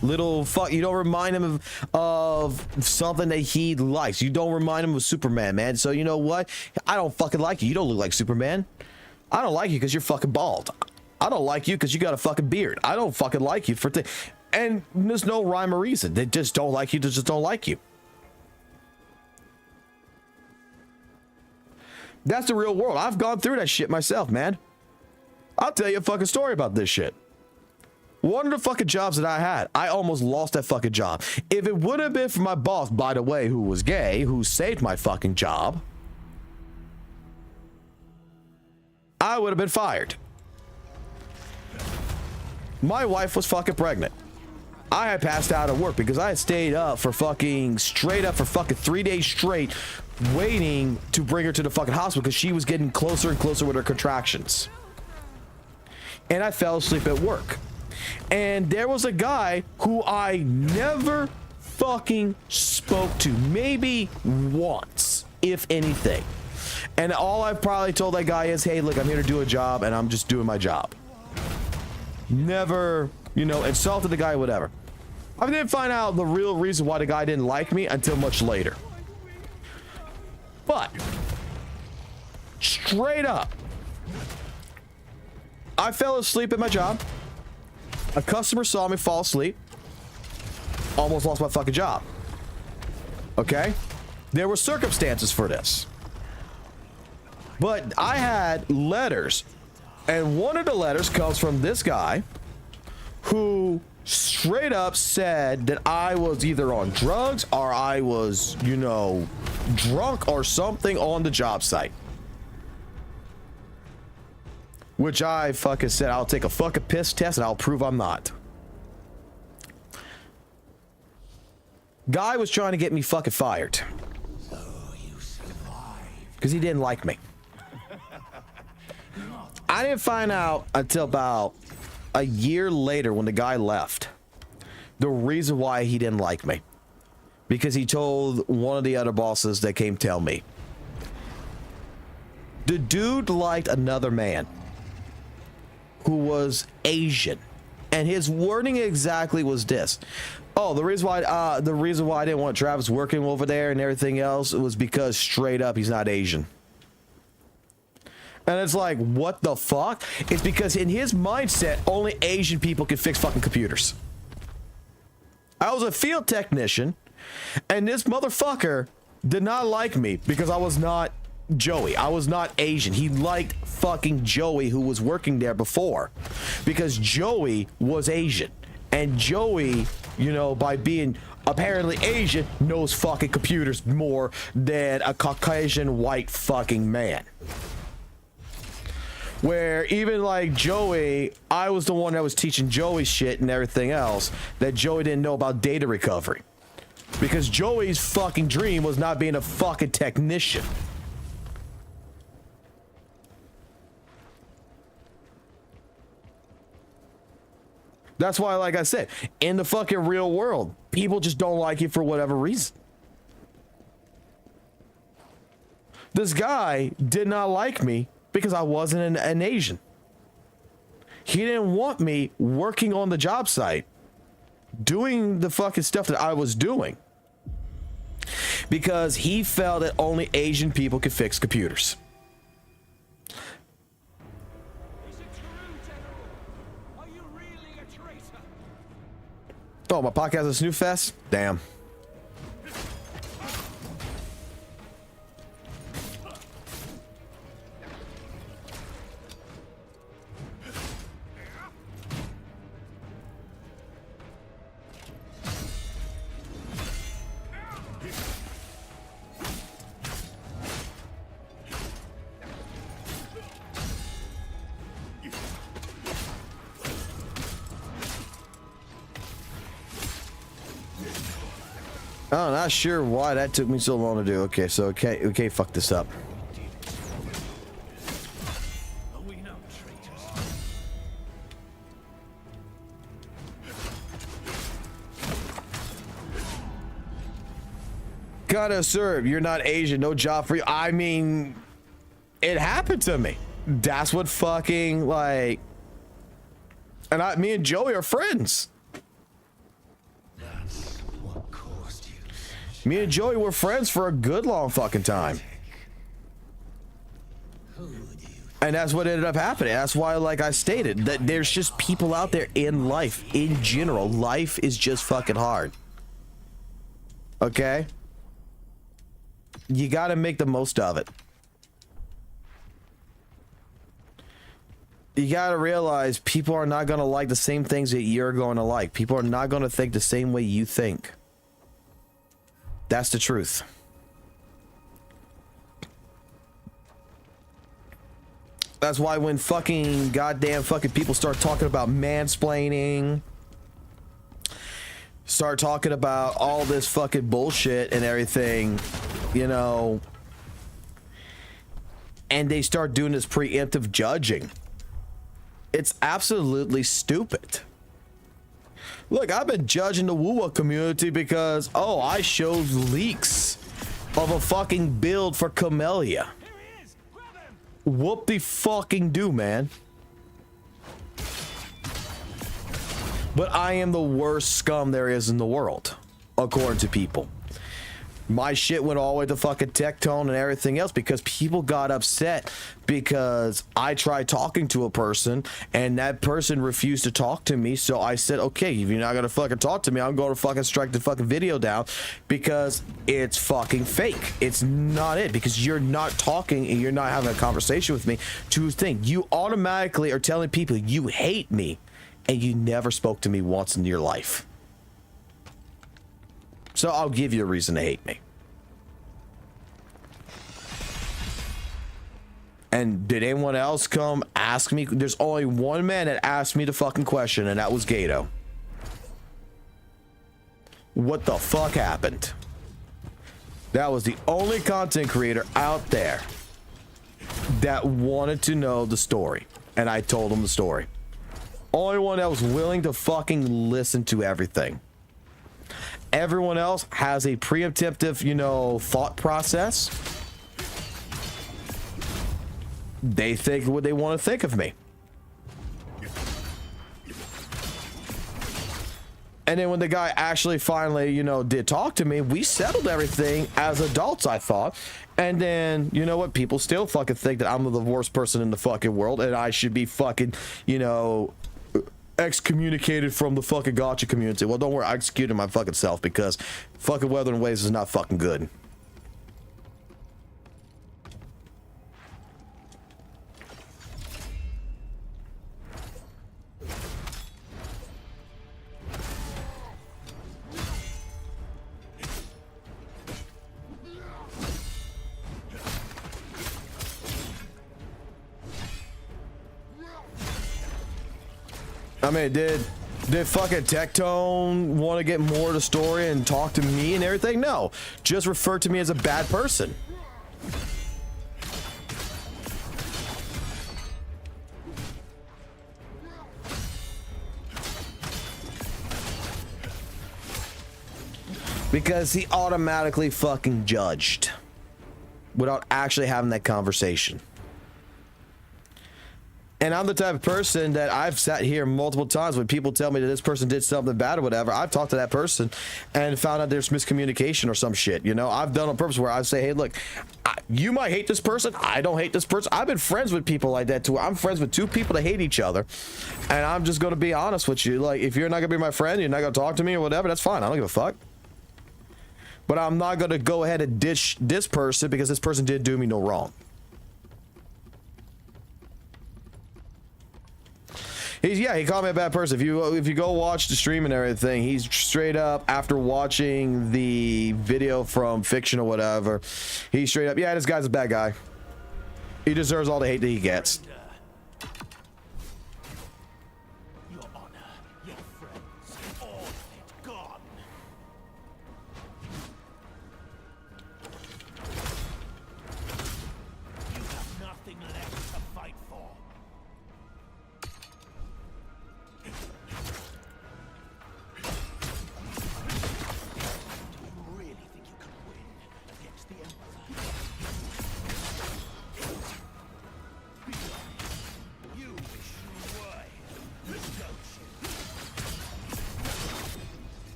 You don't remind him of something that he likes. You don't remind him of Superman, man. So you know what? I don't fucking like you. You don't look like Superman. I don't like you because you're fucking bald. I don't like you because you got a fucking beard. I don't fucking like you for and there's no rhyme or reason. They just don't like you. They just don't like you. That's the real world. I've gone through that shit myself, man. I'll tell you a fucking story about this shit. One of the fucking jobs that I had, I almost lost that fucking job. If it would have been for my boss, by the way, who was gay, who saved my fucking job, I would have been fired. My wife was fucking pregnant. I had passed out at work because I had stayed up for fucking 3 days straight waiting to bring her to the fucking hospital because she was getting closer and closer with her contractions. And I fell asleep at work. And there was a guy who I never fucking spoke to, maybe once, if anything. And all I probably told that guy is, hey, look, I'm here to do a job and I'm just doing my job. Never, insulted the guy, whatever. I didn't find out the real reason why the guy didn't like me until much later. But, straight up, I fell asleep at my job. A customer saw me fall asleep. Almost lost my fucking job. Okay? There were circumstances for this. But I had letters. And one of the letters comes from this guy who straight up said that I was either on drugs or I was, you know, drunk or something on the job site. Which I fucking said, I'll take a fucking piss test and I'll prove I'm not. Guy was trying to get me fucking fired. So you survived. Because he didn't like me. I didn't find out until about a year later when the guy left the reason why he didn't like me. Because he told one of the other bosses that came tell me. The dude liked another man who was Asian. And his wording exactly was this. Oh, the reason why I didn't want Travis working over there and everything else was because straight up he's not Asian. And it's like, what the fuck? It's because in his mindset, only Asian people can fix fucking computers. I was a field technician, and this motherfucker did not like me because I was not Joey. I was not Asian. He liked fucking Joey, who was working there before, because Joey was Asian. And Joey, you know, by being apparently Asian, knows fucking computers more than a Caucasian white fucking man. Where even like Joey, I was the one that was teaching Joey shit and everything else that Joey didn't know about data recovery. Because Joey's fucking dream was not being a fucking technician. That's why, like I said, in the fucking real world, people just don't like you for whatever reason. This guy did not like me because I wasn't an Asian. He didn't want me working on the job site, doing the fucking stuff that I was doing. Because he felt that only Asian people could fix computers. Is it true, General? Are you really a traitor? Oh, my podcast is Snoof Fest? Damn. I'm not sure why that took me so long to do. Okay, so okay, fuck this up. Are we not traitors? Gotta serve. You're not Asian. No job for you. I mean, it happened to me. That's what fucking like. And me and Joey are friends. That's what caused you. Me and Joey were friends for a good long fucking time. Who do you And that's what ended up happening. That's why, like I stated, that there's just people out there in life, in general. Life is just fucking hard. Okay? You gotta make the most of it. You gotta realize people are not gonna like the same things that you're going to like. People are not gonna think the same way you think. That's the truth. That's why when fucking goddamn fucking people start talking about mansplaining, start talking about all this fucking bullshit and everything, you know, and they start doing this preemptive judging, it's absolutely stupid. Look, I've been judging the Woo-Wah community because, oh, I showed leaks of a fucking build for Camellia. Here he is! Grab him! Whoop the fucking do, man. But I am the worst scum there is in the world, according to people. My shit went all the way to fucking Tectone and everything else because people got upset because I tried talking to a person and that person refused to talk to me. So I said, okay, if you're not gonna fucking talk to me, I'm going to fucking strike the fucking video down because it's fucking fake. It's not it, because you're not talking and you're not having a conversation with me to think. You automatically are telling people you hate me and you never spoke to me once in your life. So I'll give you a reason to hate me. And did anyone else come ask me? There's only one man that asked me the fucking question, and that was Gato. What the fuck happened? That was the only content creator out there that wanted to know the story, and I told him the story. Only one that was willing to fucking listen to everything. Everyone else has a preemptive, you know, thought process. They think what they want to think of me. And then when the guy actually finally, you know, did talk to me, we settled everything as adults, I thought. And then, you know what? People still fucking think that I'm the worst person in the fucking world and I should be fucking, you know, excommunicated from the fucking gotcha community. Well, don't worry, I executed my fucking self because fucking Weathering Waves is not fucking good. I mean, did fucking Tectone want to get more of the story and talk to me and everything? No, just refer to me as a bad person. Because he automatically fucking judged without actually having that conversation. And I'm the type of person that I've sat here multiple times when people tell me that this person did something bad or whatever. I've talked to that person and found out there's miscommunication or some shit. You know, I've done on purpose where I say, hey, look, you might hate this person. I don't hate this person. I've been friends with people like that too. I'm friends with two people that hate each other. And I'm just going to be honest with you. Like, if you're not going to be my friend, you're not going to talk to me or whatever, that's fine. I don't give a fuck. But I'm not going to go ahead and ditch this person because this person did do me no wrong. He called me a bad person. If you go watch the stream and everything, he's straight up, after watching the video from Fiction or whatever, he's straight up, yeah, this guy's a bad guy. He deserves all the hate that he gets. Your honor, your friends, all of it gone. You have nothing left to fight for.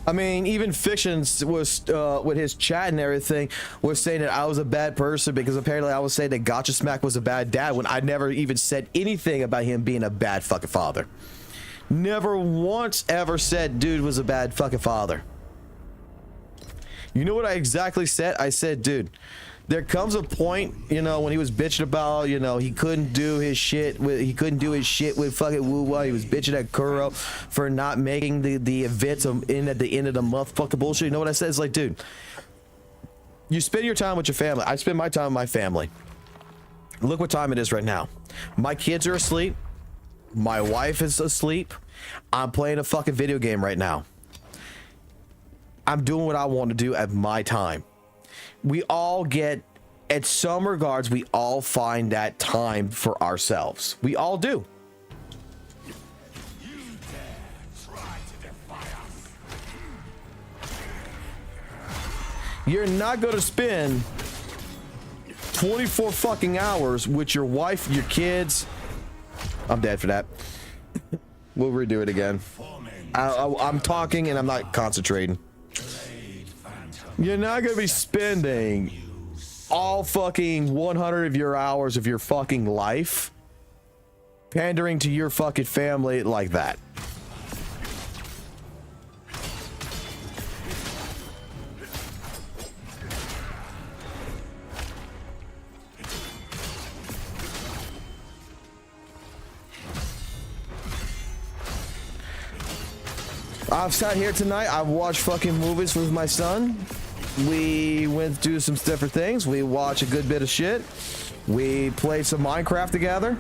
I mean, even Fictions was, with his chat and everything, was saying that I was a bad person because apparently I was saying that Gotcha Smack was a bad dad when I never even said anything about him being a bad fucking father. Never once ever said dude was a bad fucking father. You know what I exactly said? I said, dude, there comes a point, you know, when he was bitching about, you know, he couldn't do his shit with fucking Woo Wah. He was bitching at Kuro for not making the events in at the end of the month fucking bullshit. You know what I said? It's like, dude, you spend your time with your family. I spend my time with my family. Look what time it is right now. My kids are asleep. My wife is asleep. I'm playing a fucking video game right now. I'm doing what I want to do at my time. We all get, at some regards, we all find that time for ourselves. We all do. You dare try to defy us. You're not going to spend 24 fucking hours with your wife, your kids. I'm dead for that. We'll redo it again. I'm talking and I'm not concentrating. You're not going to be spending all fucking 100 of your hours of your fucking life pandering to your fucking family like that. I've sat here tonight. I've watched fucking movies with my son. We went to do some different things. We watch a good bit of shit. We play some Minecraft together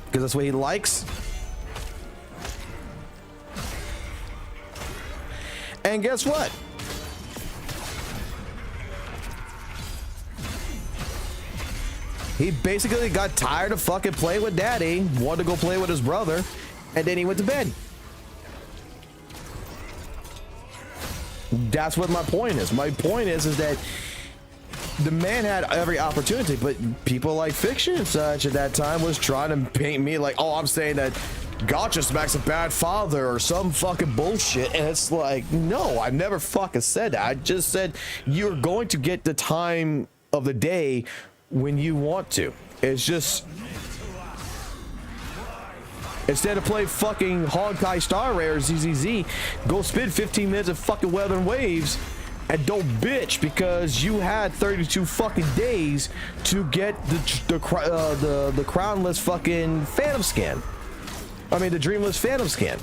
because that's what he likes. And guess what? He basically got tired of fucking playing with daddy, wanted to go play with his brother, and then he went to bed. That's what my point is. My point is that the man had every opportunity, but people like Fiction and such at that time was trying to paint me like, oh, I'm saying that Gotcha Smack's a bad father or some fucking bullshit. And it's like, no, I never fucking said that. I just said you're going to get the time of the day when you want to. It's just, instead of playing fucking Honkai Star Rail or ZZZ, go spend 15 minutes of fucking Weathering Waves and don't bitch because you had 32 fucking days to get the crownless fucking Phantom skin. I mean, the Dreamless Phantom skin.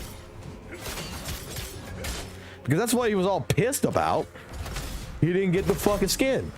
Because that's what he was all pissed about. He didn't get the fucking skin.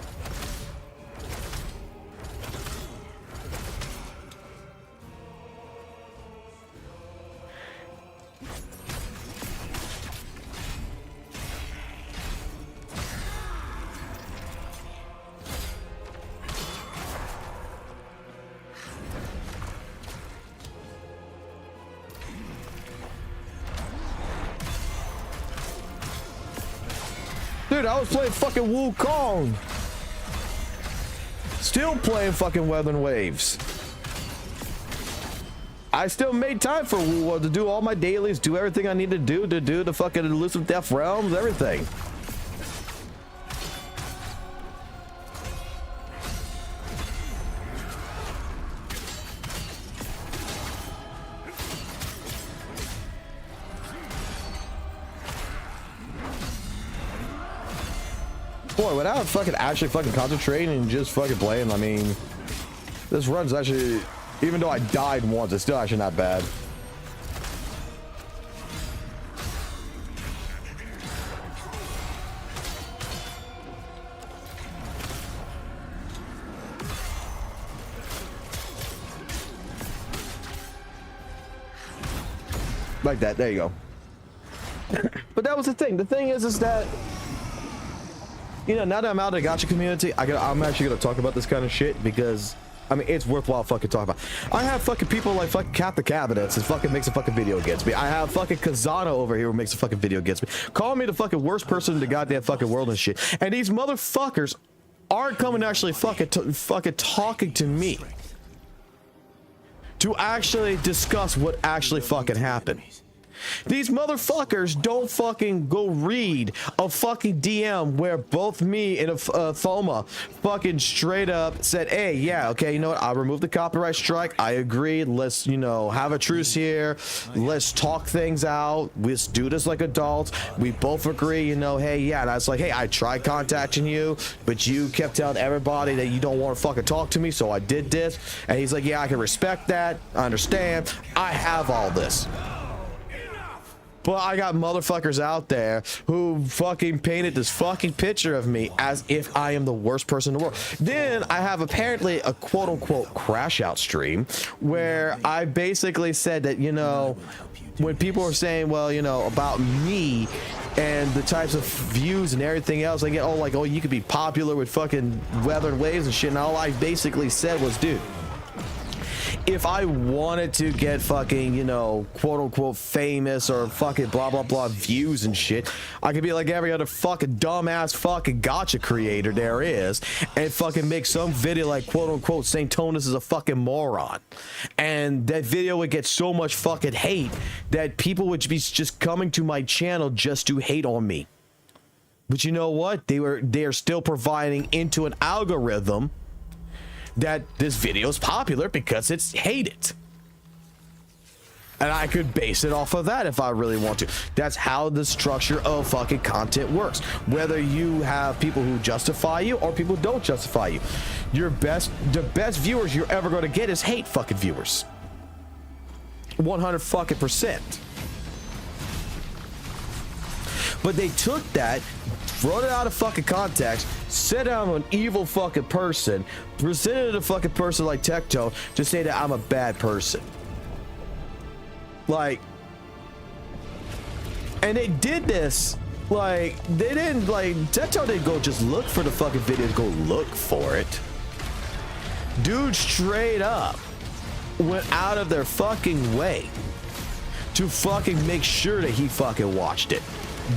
Dude, I was playing fucking Wukong. Still playing fucking Weathering Waves. I still made time for to do all my dailies, do everything I need to do the fucking Elusive Death Realms, everything. Boy, without fucking actually fucking concentrating and just fucking playing, I mean, this run's actually, even though I died once, it's still actually not bad. Like that, there you go. But that was the thing. The thing is that, you know, now that I'm out of the gacha community, I'm actually gonna talk about this kind of shit because, I mean, it's worthwhile fucking talking about. I have fucking people like fucking Cap the Cabinets and fucking makes a fucking video against me. I have fucking Khazan over here who makes a fucking video against me. Call me the fucking worst person in the goddamn fucking world and shit. And these motherfuckers aren't coming actually fucking talking to me to actually discuss what actually fucking happened. These motherfuckers don't fucking go read a fucking DM where both me and Thoma fucking straight up said, hey, yeah, okay, you know what, I'll remove the copyright strike, I agree, let's, you know, have a truce here, let's talk things out, let's do this like adults, we both agree, you know, hey, yeah, and I was like, hey, I tried contacting you, but you kept telling everybody that you don't want to fucking talk to me, so I did this, and he's like, yeah, I can respect that, I understand, I have all this. But I got motherfuckers out there who fucking painted this fucking picture of me as if I am the worst person in the world. Then I have apparently a quote-unquote crash-out stream where I basically said that, you know, when people are saying, well, you know, about me and the types of views and everything else, I get, oh, like, oh, you could be popular with fucking Weathering Waves and shit, and all I basically said was, dude, if I wanted to get fucking, you know, quote unquote famous or fucking blah blah blah views and shit, I could be like every other fucking dumbass fucking gacha creator there is and fucking make some video like quote unquote St. Tonus is a fucking moron, and that video would get so much fucking hate that people would be just coming to my channel just to hate on me. But you know what, they are still providing into an algorithm that this video is popular because it's hated. And I could base it off of that if I really want to. That's how the structure of fucking content works. Whether you have people who justify you or people who don't justify you. The best viewers you're ever going to get is hate fucking viewers. 100 fucking %. But they took that, wrote it out of fucking context, said I'm an evil fucking person, presented a fucking person like Tectone to say that I'm a bad person. Like, and they did this, like, they didn't, like, Tectone didn't go just look for the fucking video, go look for it. Dude straight up went out of their fucking way to fucking make sure that he fucking watched it,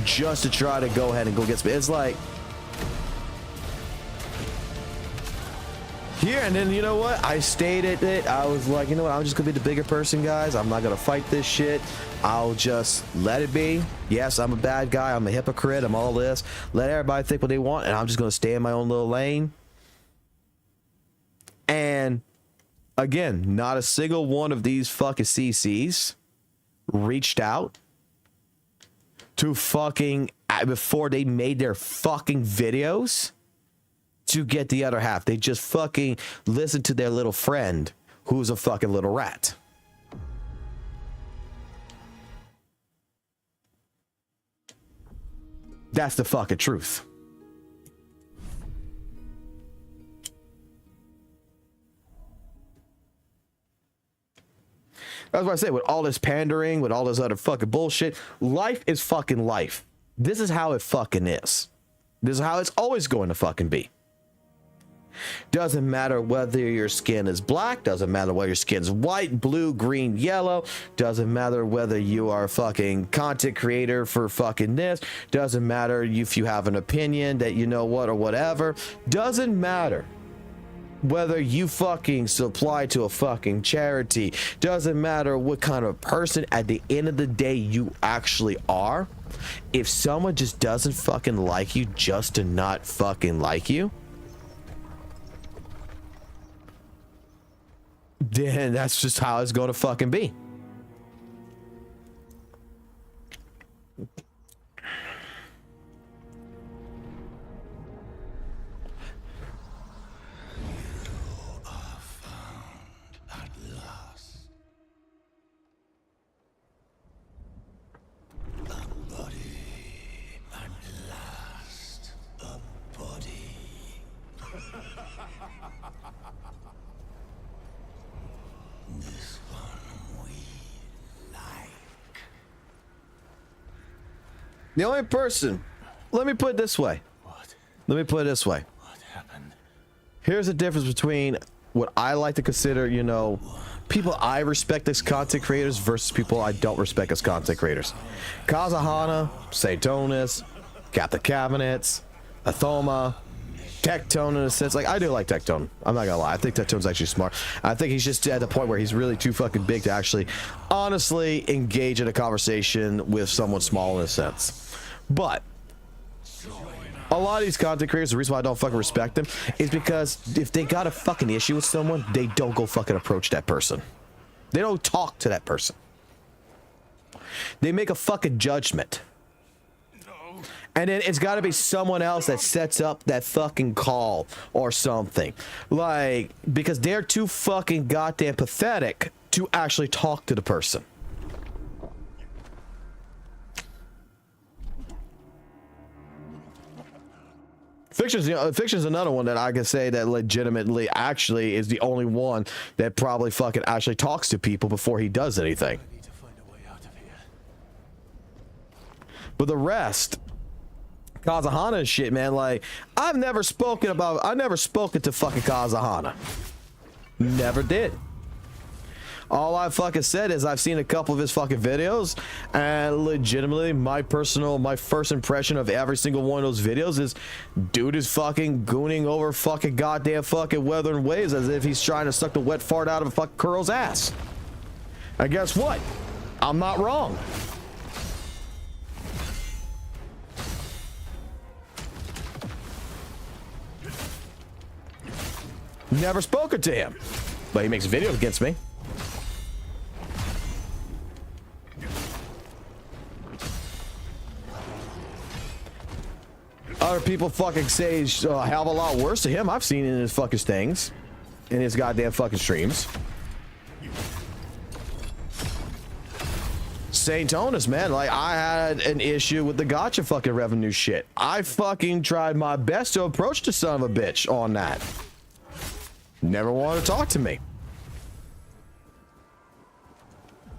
just to try to go ahead and go get some. It's like here, and then you know what? I stated it. I was like, you know what? I'm just gonna be the bigger person, guys. I'm not gonna fight this shit. I'll just let it be. Yes, I'm a bad guy. I'm a hypocrite. I'm all this. Let everybody think what they want, and I'm just gonna stay in my own little lane. And again, not a single one of these fucking CCs reached out to fucking, before they made their fucking videos, to get the other half. They just fucking listened to their little friend who's a fucking little rat. That's the fucking truth. That's what I say, with all this pandering, with all this other fucking bullshit, life is fucking life. This is how it fucking is. This is how it's always going to fucking be. Doesn't matter whether your skin is black, doesn't matter whether your skin's white, blue, green, yellow, doesn't matter whether you are a fucking content creator for fucking this, doesn't matter if you have an opinion that you know what or whatever, doesn't matter. Whether you fucking supply to a fucking charity, doesn't matter what kind of person, at the end of the day you actually are. If someone just doesn't fucking like you just to not fucking like you, then that's just how it's going to fucking be. The only person, let me put it this way. What? Let me put it this way. What happened? Here's the difference between what I like to consider, you know, people I respect as content creators versus people I don't respect as content creators. Khazan, Saitonis, Captain Cabinets, Athoma, Tectone in a sense. Like, I do like Tectone. I'm not gonna lie. I think Tectone's actually smart. I think he's just at the point where he's really too fucking big to actually honestly engage in a conversation with someone small in a sense. But a lot of these content creators, the reason why I don't fucking respect them is because if they got a fucking issue with someone, they don't go fucking approach that person. They don't talk to that person. They make a fucking judgment. And then it's got to be someone else that sets up that fucking call or something. Like, because they're too fucking goddamn pathetic to actually talk to the person. Fiction's another one that I can say that legitimately actually is the only one that probably fucking actually talks to people before he does anything. I need to find a way out of here. But the rest, Khazan and shit, man, like, I've never spoken to fucking Khazan. Never did. All I fucking said is I've seen a couple of his fucking videos, and legitimately my first impression of every single one of those videos is dude is fucking gooning over fucking goddamn fucking weathering waves as if he's trying to suck the wet fart out of a fucking girl's ass. And guess what? I'm not wrong. Never spoken to him, but he makes videos against me. Other people fucking say he's a hell of a lot worse to him. I've seen it in his fucking stings, in his goddamn fucking streams. Saint Tonus, man. Like, I had an issue with the gotcha fucking revenue shit. I fucking tried my best to approach the son of a bitch on that. Never wanted to talk to me.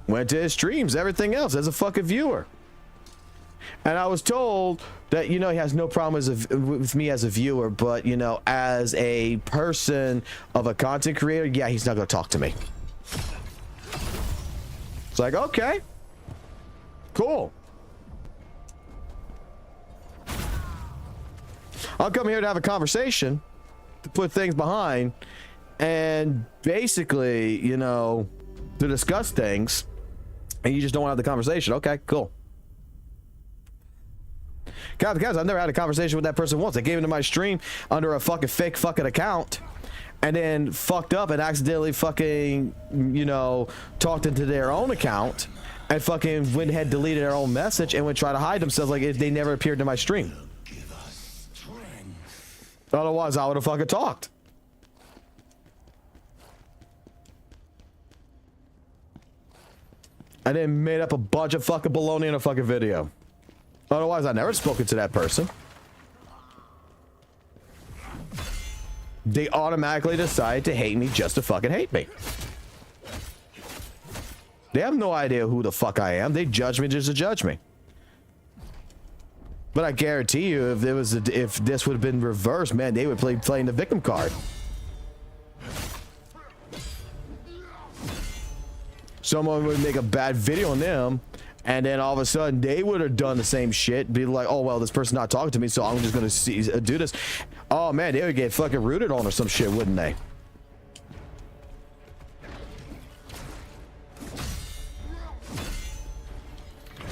Went to his streams, everything else, as a fucking viewer. And I was told that, you know, he has no problem with me as a viewer, but, you know, as a person of a content creator, yeah, he's not going to talk to me. It's like, okay, cool. I'll come here to have a conversation, to put things behind, and basically, you know, to discuss things, and you just don't want to have the conversation. Okay, cool. I've never had a conversation with that person once. They gave into my stream under a fucking fake fucking account, and then fucked up and accidentally fucking, you know, talked into their own account and fucking went ahead, deleted their own message, and would try to hide themselves like they never appeared in my stream. Otherwise, I would have fucking talked. And then made up a bunch of fucking baloney in a fucking video. Otherwise, I never spoken to that person. They automatically decide to hate me just to fucking hate me. They have no idea who the fuck I am. They judge me just to judge me. But I guarantee you, if this would have been reversed, man, they would playing the victim card. Someone would make a bad video on them, and then all of a sudden they would have done the same shit. Be like, oh well, this person's not talking to me, so I'm just gonna do this. Oh man, they would get fucking rooted on or some shit, wouldn't they?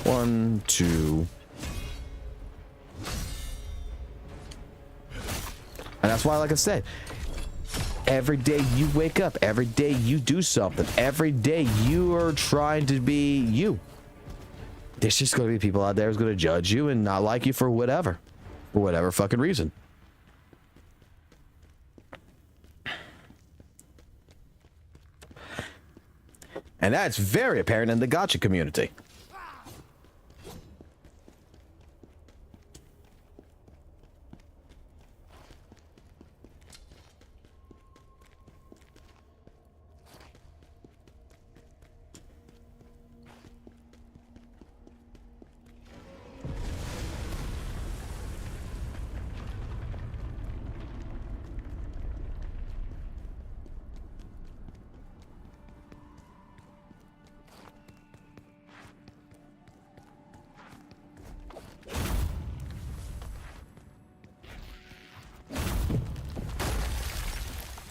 One, two. And that's why, like I said, every day you wake up, every day you do something, every day you are trying to be you. There's just going to be people out there who's going to judge you and not like you for whatever fucking reason. And that's very apparent in the gacha community.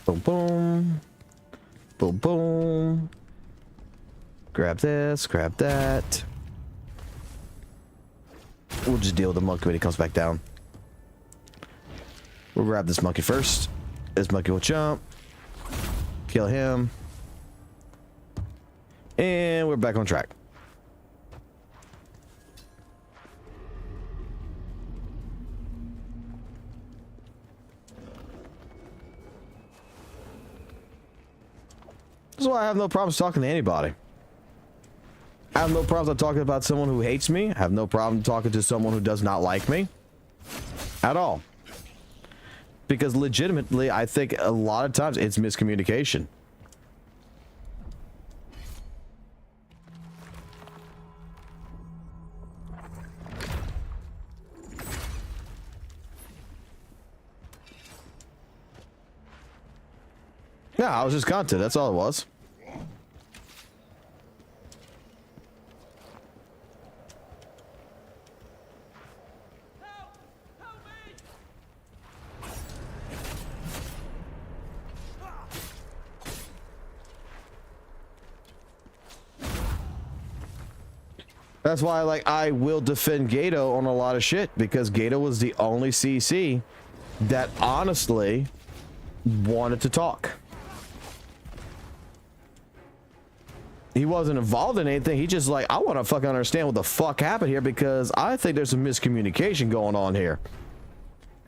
Boom, boom. Boom, boom. Grab this, grab that. We'll just deal with the monkey when he comes back down. We'll grab this monkey first. This monkey will jump. Kill him. And we're back on track. That's why I have no problems talking to anybody. I have no problems talking about someone who hates me. I have no problem talking to someone who does not like me. At all. Because legitimately, I think a lot of times it's miscommunication. Yeah, I was just content. That's all it was. That's why, like, I will defend Gato on a lot of shit, because Gato was the only CC that honestly wanted to talk. He wasn't involved in anything. He just like, I want to fucking understand what the fuck happened here, because I think there's some miscommunication going on here.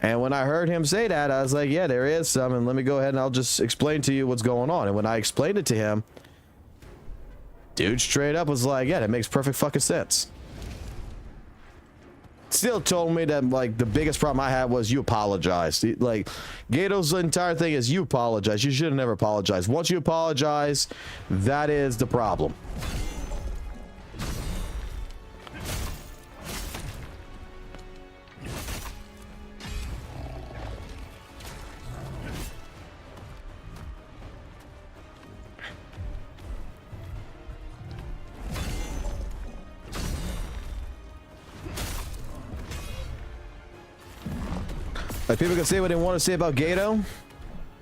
And when I heard him say that, I was like, yeah, there is some, and let me go ahead and I'll just explain to you what's going on. And when I explained it to him, Dude straight up was like, yeah, that makes perfect fucking sense. Still told me that, like, the biggest problem I had was you apologized. Like, Gato's entire thing is you apologize. You should have never apologized. Once you apologize, that is the problem. Like, people can say what they want to say about Gato.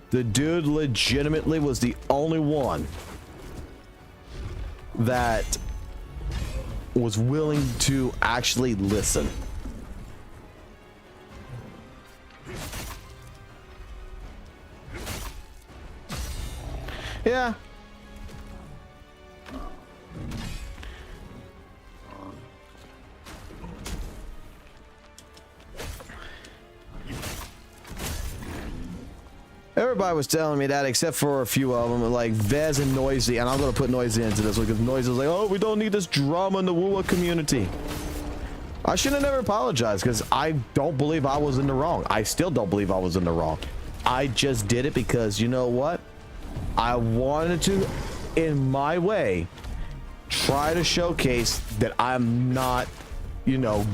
The dude legitimately was the only one that was willing to actually listen. Yeah. Everybody was telling me that, except for a few of them, like Vez and Noisy, and I'm gonna put Noisy into this one because Noisy was like, "Oh, we don't need this drama in the Woowa community." I should have never apologized because I don't believe I was in the wrong. I still don't believe I was in the wrong. I just did it because, you know what? I wanted to, in my way, try to showcase that I'm not, you know, a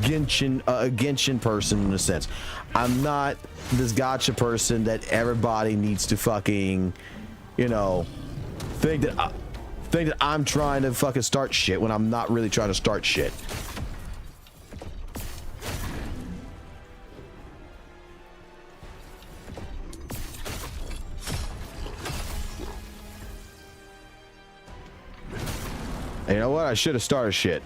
Genshin person in a sense. I'm not this gotcha person that everybody needs to fucking, you know, think that I'm trying to fucking start shit when I'm not really trying to start shit. And you know what? I should have started shit.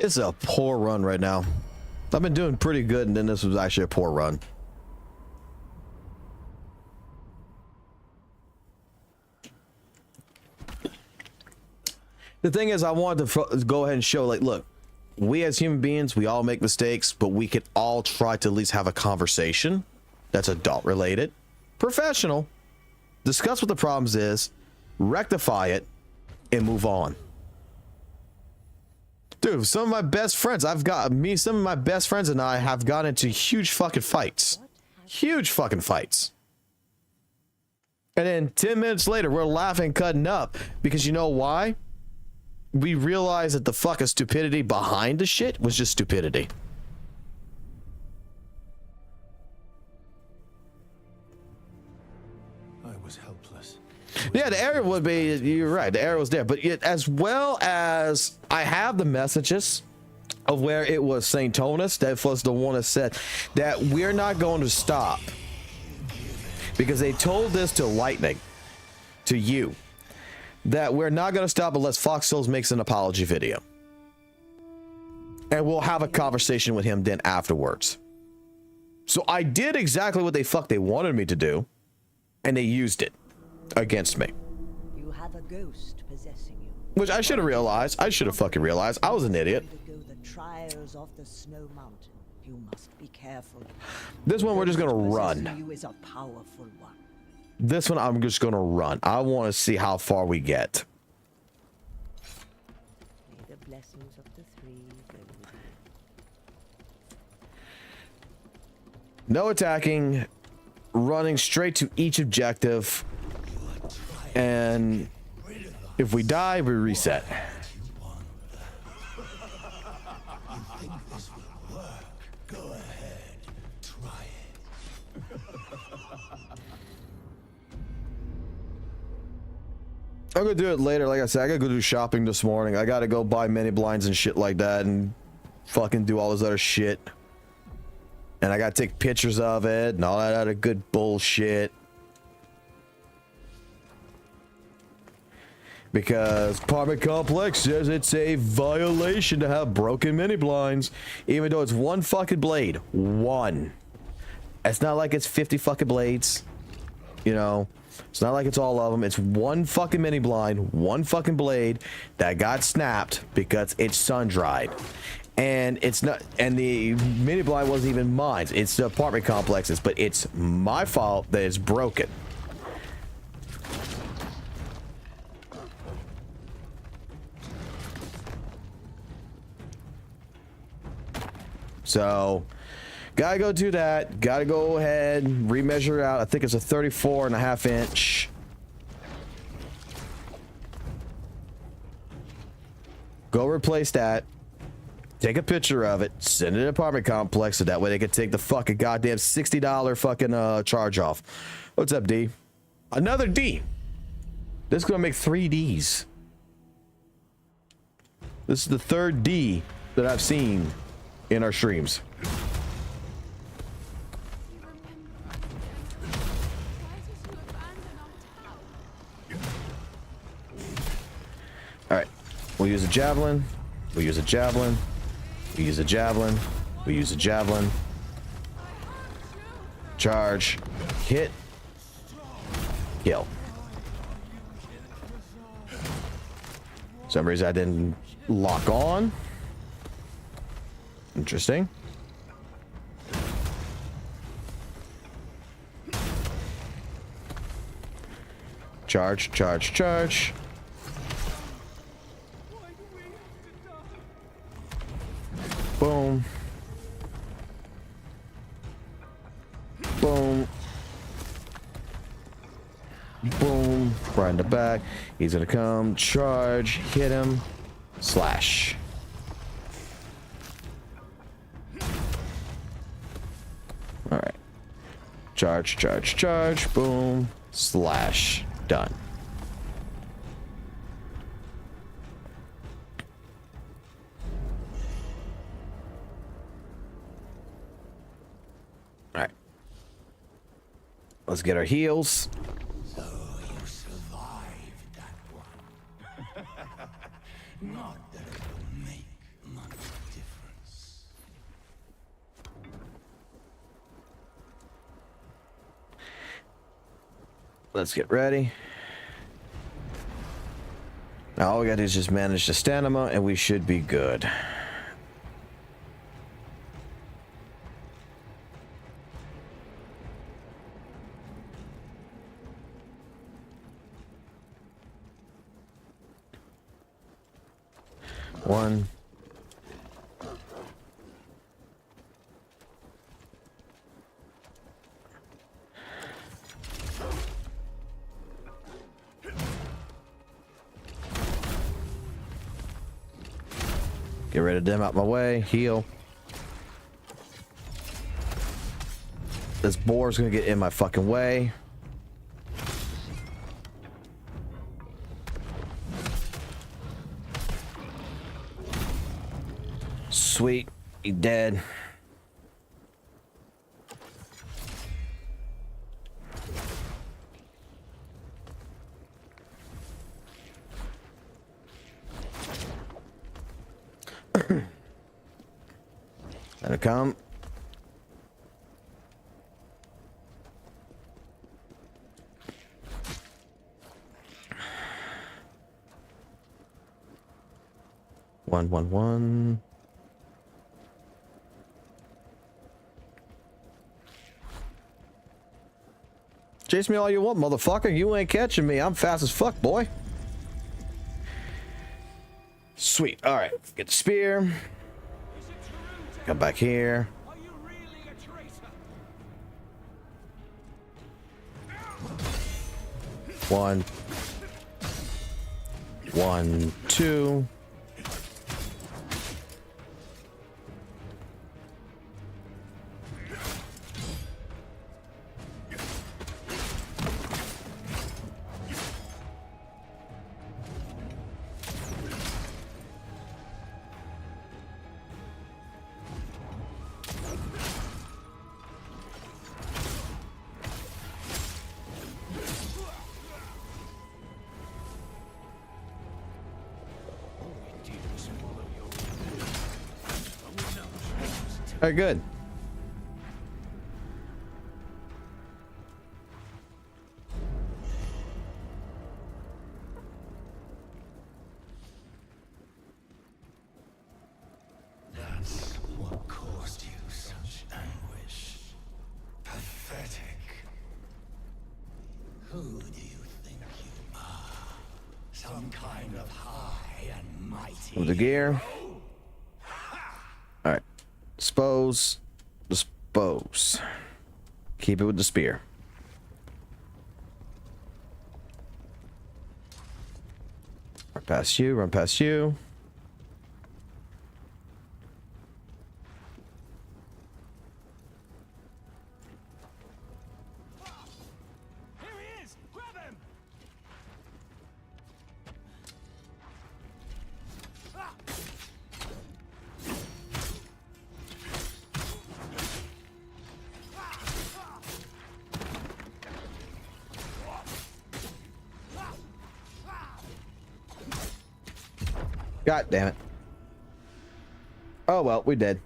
It's a poor run right now. I've been doing pretty good, and then this was actually a poor run. The thing is, I wanted to go ahead and show, like, look, we as human beings, we all make mistakes, but we could all try to at least have a conversation that's adult related, professional, discuss what the problems is, rectify it, and move on. Dude, some of my best friends, some of my best friends and I have gotten into huge fucking fights. Huge fucking fights. And then 10 minutes later, we're laughing, cutting up, because you know why? We realized that the fucking stupidity behind the shit was just stupidity. I was helpless. Yeah, the error would be, you're right, the error was there. But it, as well as I have the messages of where it was St. Tonus that was the one that said that we're not going to stop. Because they told this to Lightning, to you, that we're not going to stop unless Fox Souls makes an apology video. And we'll have a conversation with him then afterwards. So I did exactly what they wanted me to do, and they used it against me. You have a ghost possessing you. Which I should have realized. I should have fucking realized. I was an idiot. The trials of the snow mountain. You must be careful. This one we're just gonna Possessing run. you is a powerful one. This one I'm just gonna run. I want to see how far we get. May the blessings of the three go with you. No attacking. Running straight to each objective. And if we die, we reset. I'm gonna do it later. Like I said, I gotta go do shopping this morning. I gotta go buy mini blinds and shit like that and fucking do all this other shit. And I gotta take pictures of it and all that other good bullshit. Because apartment complex says it's a violation to have broken mini blinds, even though it's one fucking blade. One. It's not like it's 50 fucking blades. You know, it's not like it's all of them. It's one fucking mini blind, one fucking blade that got snapped because it's sun dried. And it's not, and the mini blind wasn't even mine. It's the apartment complexes, but it's my fault that it's broken. So, gotta go do that. Gotta go ahead, remeasure it out. I think it's a 34.5 inch. Go replace that. Take a picture of it. Send it to an apartment complex so that way they can take the fucking goddamn $60 fucking charge off. What's up, D? Another D. This is gonna make 3 Ds. This is the 3rd D that I've seen in our streams. All right, we'll use a javelin. We'll use a javelin. We use a javelin. We use a javelin. Charge. Hit. Kill. For some reason I didn't lock on. Interesting. Charge, charge, charge. Boom. Boom. Boom. Right in the back. He's gonna come. Charge. Hit him. Slash. Alright. Charge, charge, charge. Boom. Slash. Done. Alright. Let's get our heals. So you survived that one. Not that it will make much difference. Let's get ready. Now all we gotta do is just manage the stamina and we should be good. One. Get rid of them out my way. Heal. This boar's gonna get in my fucking way. Sweet. He dead. Let it come. One. Chase me all you want, motherfucker. You ain't catching me. I'm fast as fuck, boy. Sweet. All right. Get the spear. Come back here. Are you really a traitor? One, 2. right, good. That's what caused you such anguish. Pathetic. Who do you think you are? Some kind of high and mighty. With the gear. All right. Dispose. Dispose. Keep it with the spear. Run past you. Run past you. Here he is! Grab him! God damn it. Oh well, we did.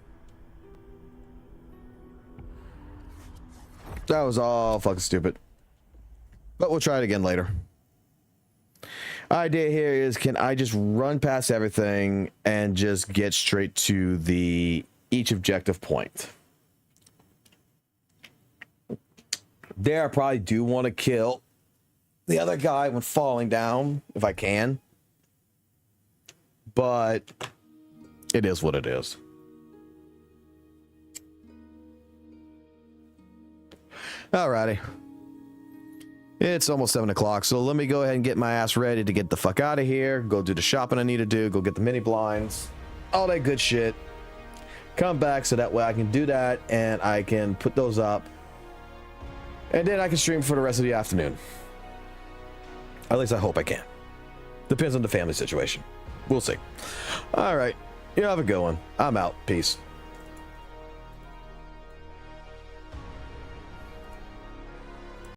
That was all fucking stupid. But we'll try it again later. Idea here is, can I just run past everything and just get straight to each objective point? There, I probably do want to kill the other guy when falling down, if I can. But it is what it is. Alrighty. It's almost 7 o'clock, so let me go ahead and get my ass ready to get the fuck out of here. Go do the shopping I need to do. Go get the mini blinds. All that good shit. Come back so that way I can do that and I can put those up. And then I can stream for the rest of the afternoon. At least I hope I can. Depends on the family situation. We'll see. All right. You have a good one. I'm out. Peace.